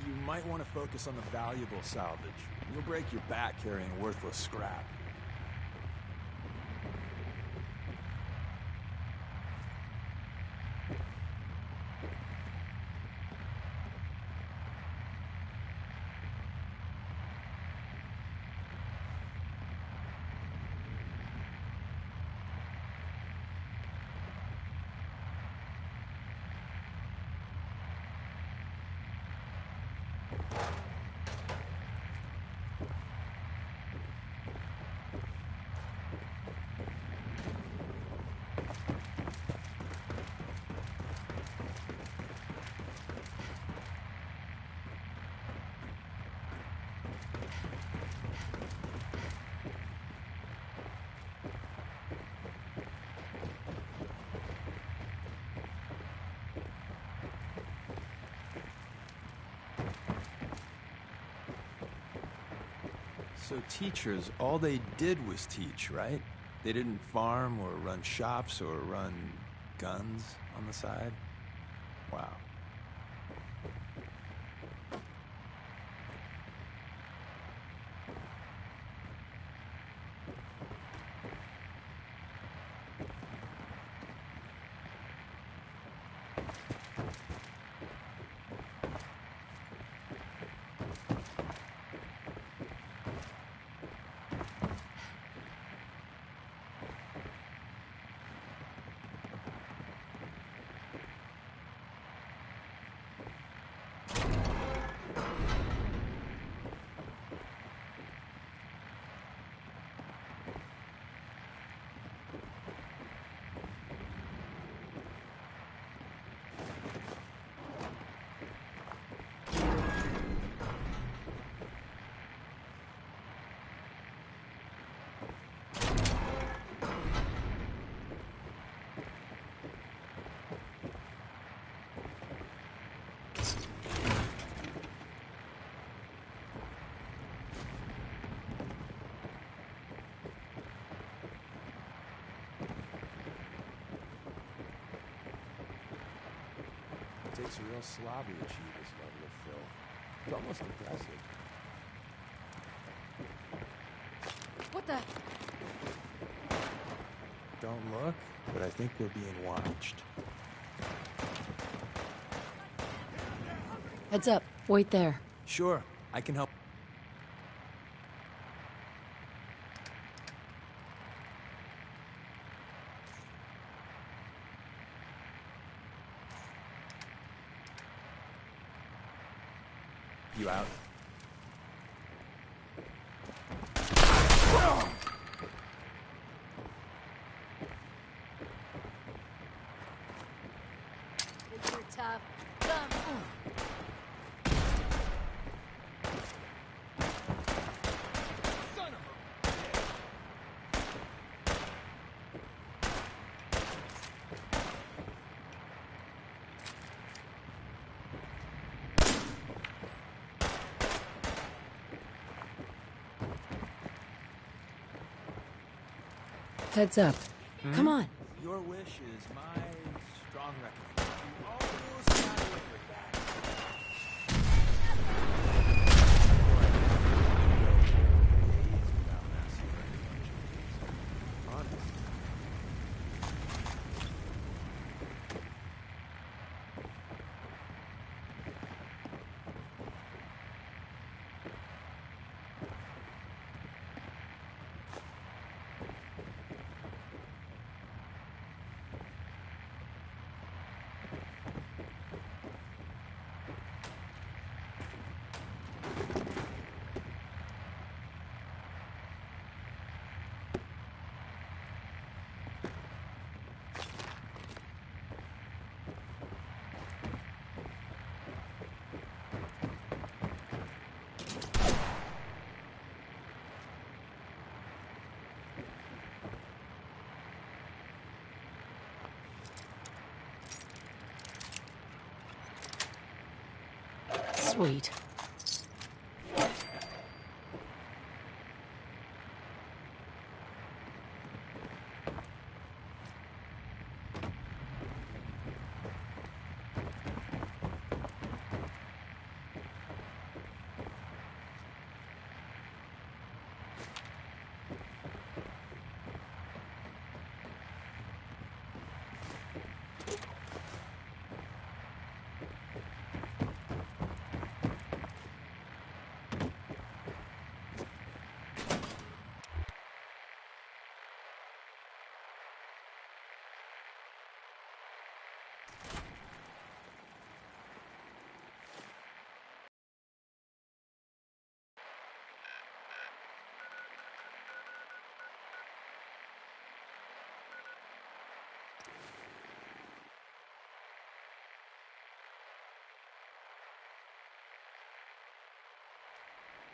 You might want to focus on the valuable salvage. You'll break your back carrying worthless scrap. So teachers, all they did was teach, right? They didn't farm or run shops or run guns on the side? Wow. It takes a real slob to achieve this level of filth. It's almost impressive. What the? Don't look, but I think we're being watched. Heads up. Wait there. Sure, I can help. You out? You're tough. Come. Heads up. Come on. Your wish is my strong recommendation. You almost got away with that. Honest. Sweet.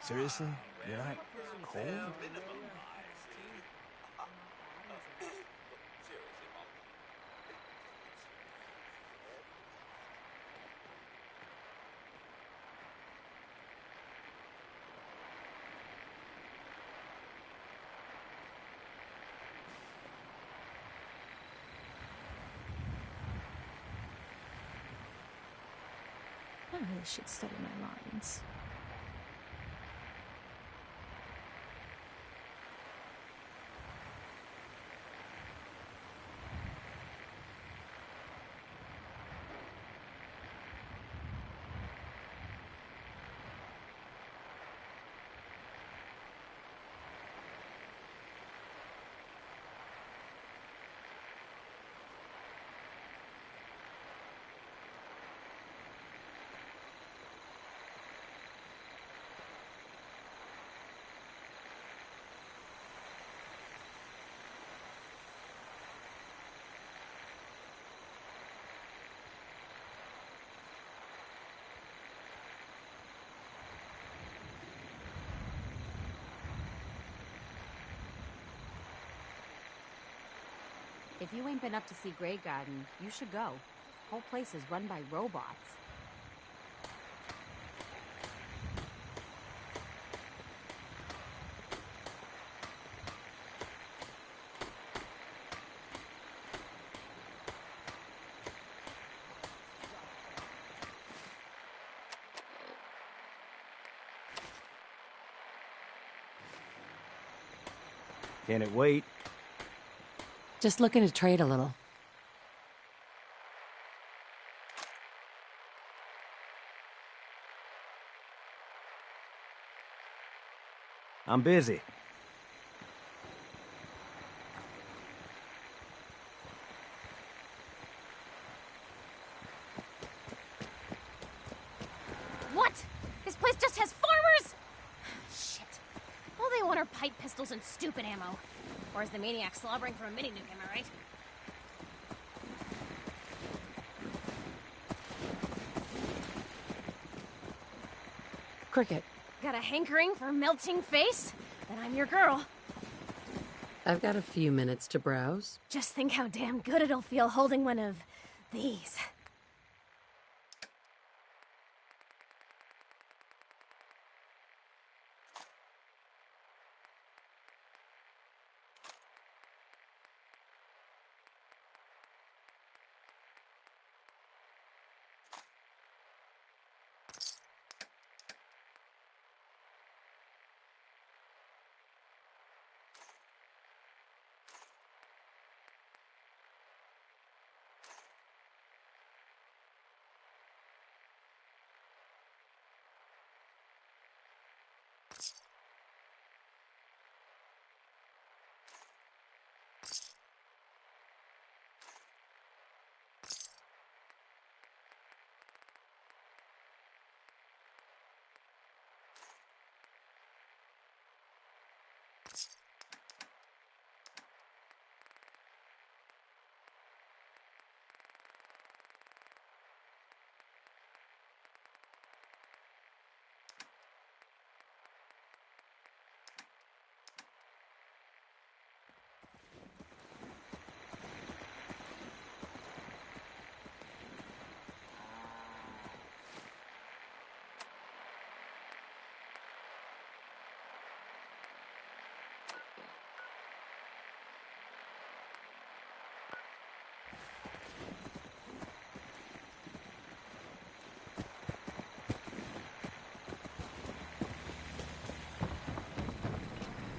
Seriously? You're not cold? I should study my lines. If you ain't been up to see Grey Garden, you should go. This whole place is run by robots. Can it wait? Just looking to trade a little. I'm busy. What? This place just has farmers? Shit. All they want are pipe pistols and stupid ammo. Or is the maniac slobbering from a mini nuke, am I right? Cricket, Got a hankering for melting face? Then I'm your girl. I've got a few minutes to browse. Just think how damn good it'll feel holding one of these.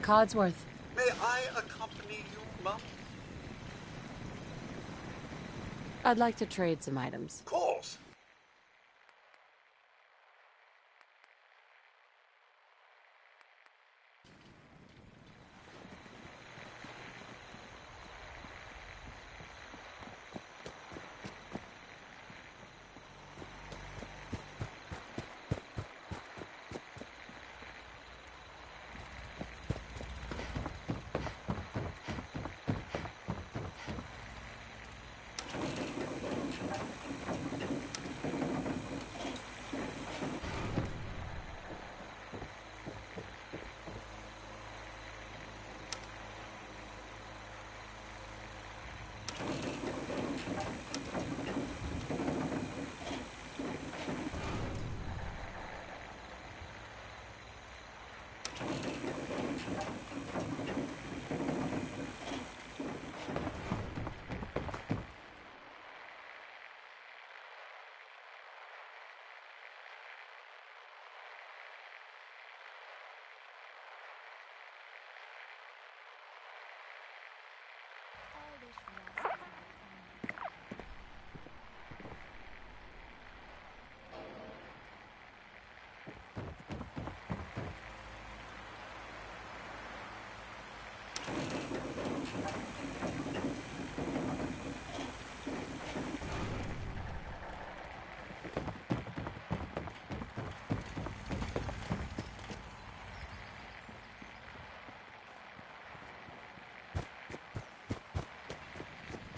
Codsworth. May I accompany you, Mum? I'd like to trade some items. Of course.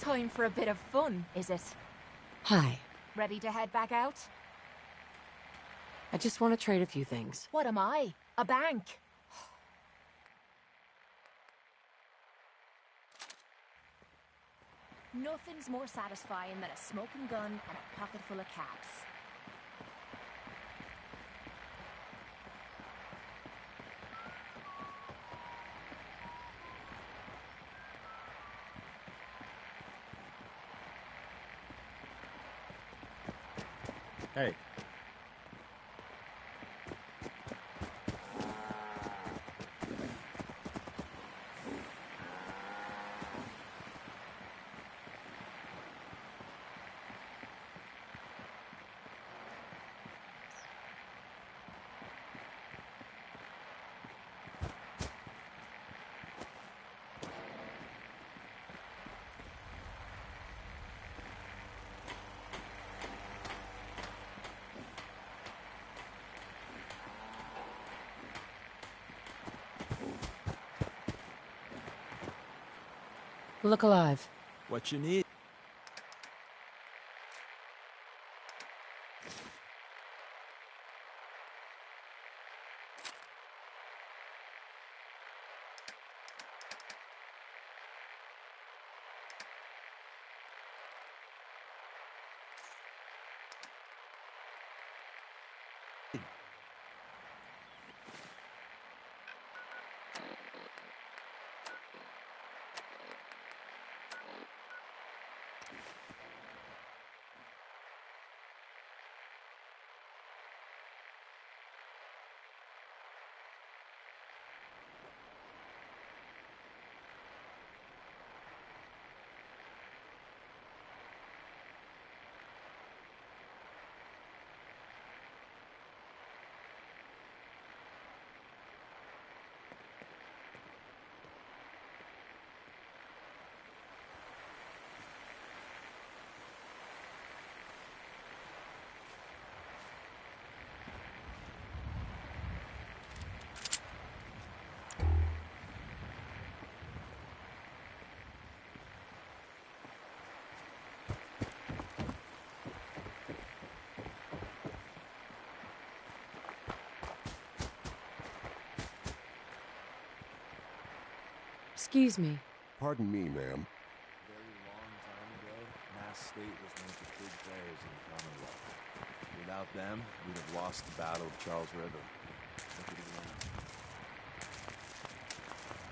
Time for a bit of fun, is it? Hi. Ready to head back out? I just want to trade a few things. What am I? A bank? Nothing's more satisfying than a smoking gun and a pocket full of caps. Hey. Look alive. What you need? Excuse me. Pardon me, ma'am. Very long time ago, Mass State was one of the big players in the Commonwealth. Without them, we'd have lost the Battle of Charles River. Look at it now.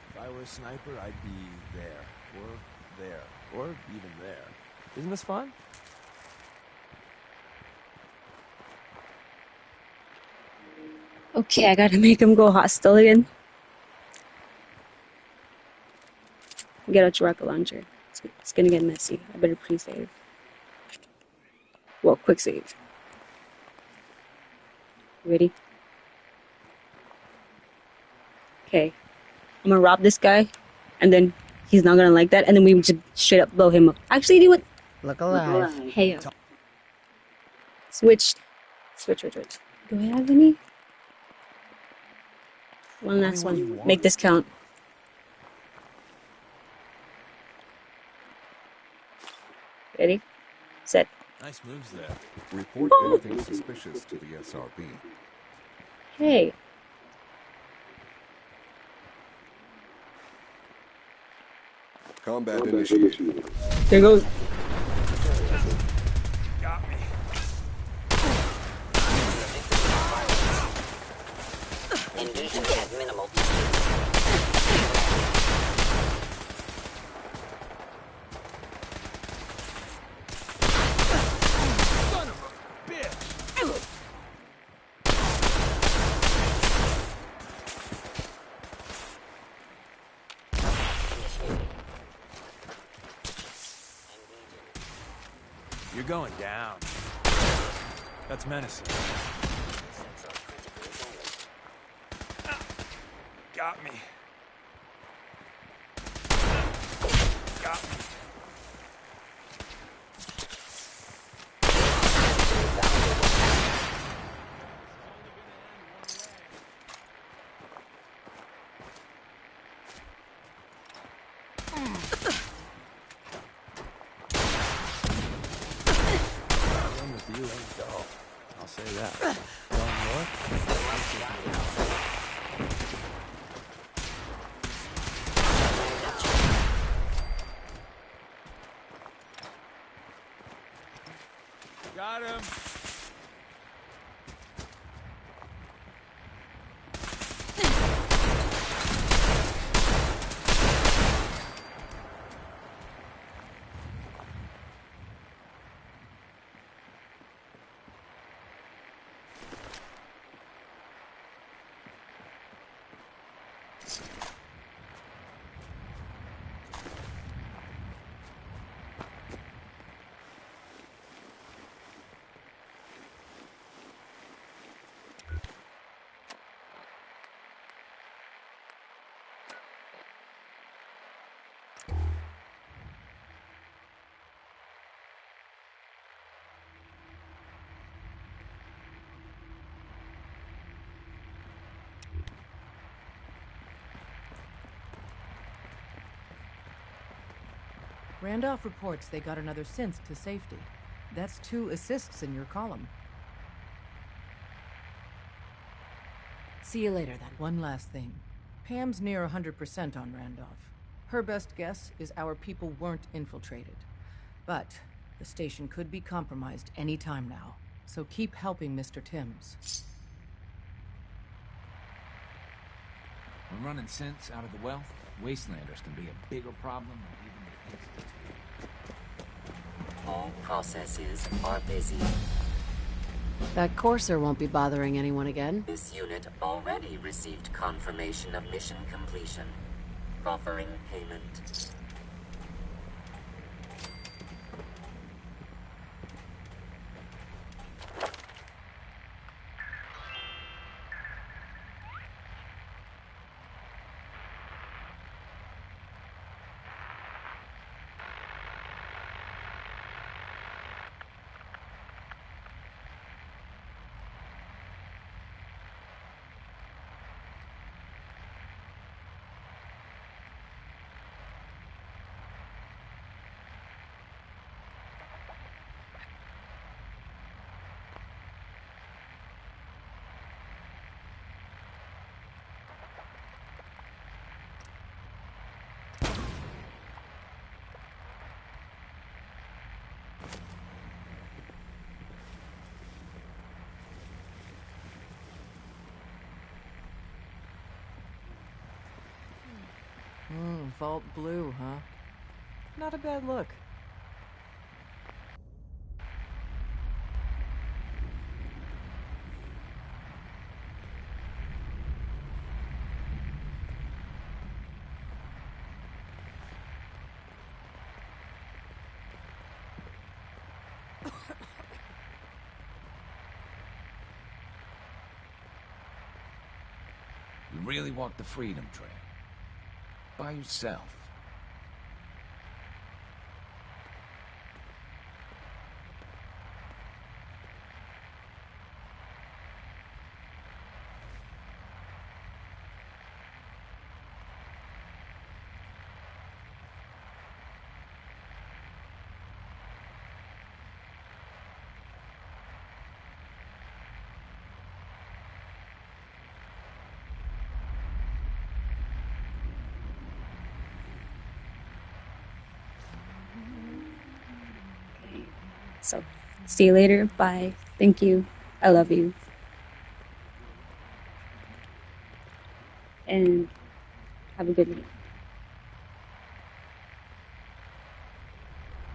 If I were a sniper, I'd be there, or even there. Isn't this fun? Okay, I gotta make him go hostile again. Get out your rocket launcher. It's gonna get messy. I better pre-save. Well, quick save. Ready? Okay. I'm gonna rob this guy, and then he's not gonna like that, and then we just straight up blow him up. Actually, do it. Look alive. Hey, Switch. Do I have any? One last one. Make this count. Ready? Set. Nice moves there. Report anything suspicious to the SRB. Hey. Combat initiated. There goes. Got me. Engagement at minimal. Son of a bitch! You're going down. That's menacing. Got me. Got me. Got him. Randolph reports they got another synth to safety. That's 2 assists in your column. See you later, then. One last thing. Pam's near 100% on Randolph. Her best guess is our people weren't infiltrated. But the station could be compromised any time now. So keep helping Mr. Timms. When running synths out of the wealth, wastelanders can be a bigger problem than even the Institute. All processes are busy. That courser won't be bothering anyone again. This unit already received confirmation of mission completion. Proffering payment. Vault blue, huh? Not a bad look. You really walked the Freedom Trail. By yourself. So, see you later. Bye. Thank you. I love you. And have a good night.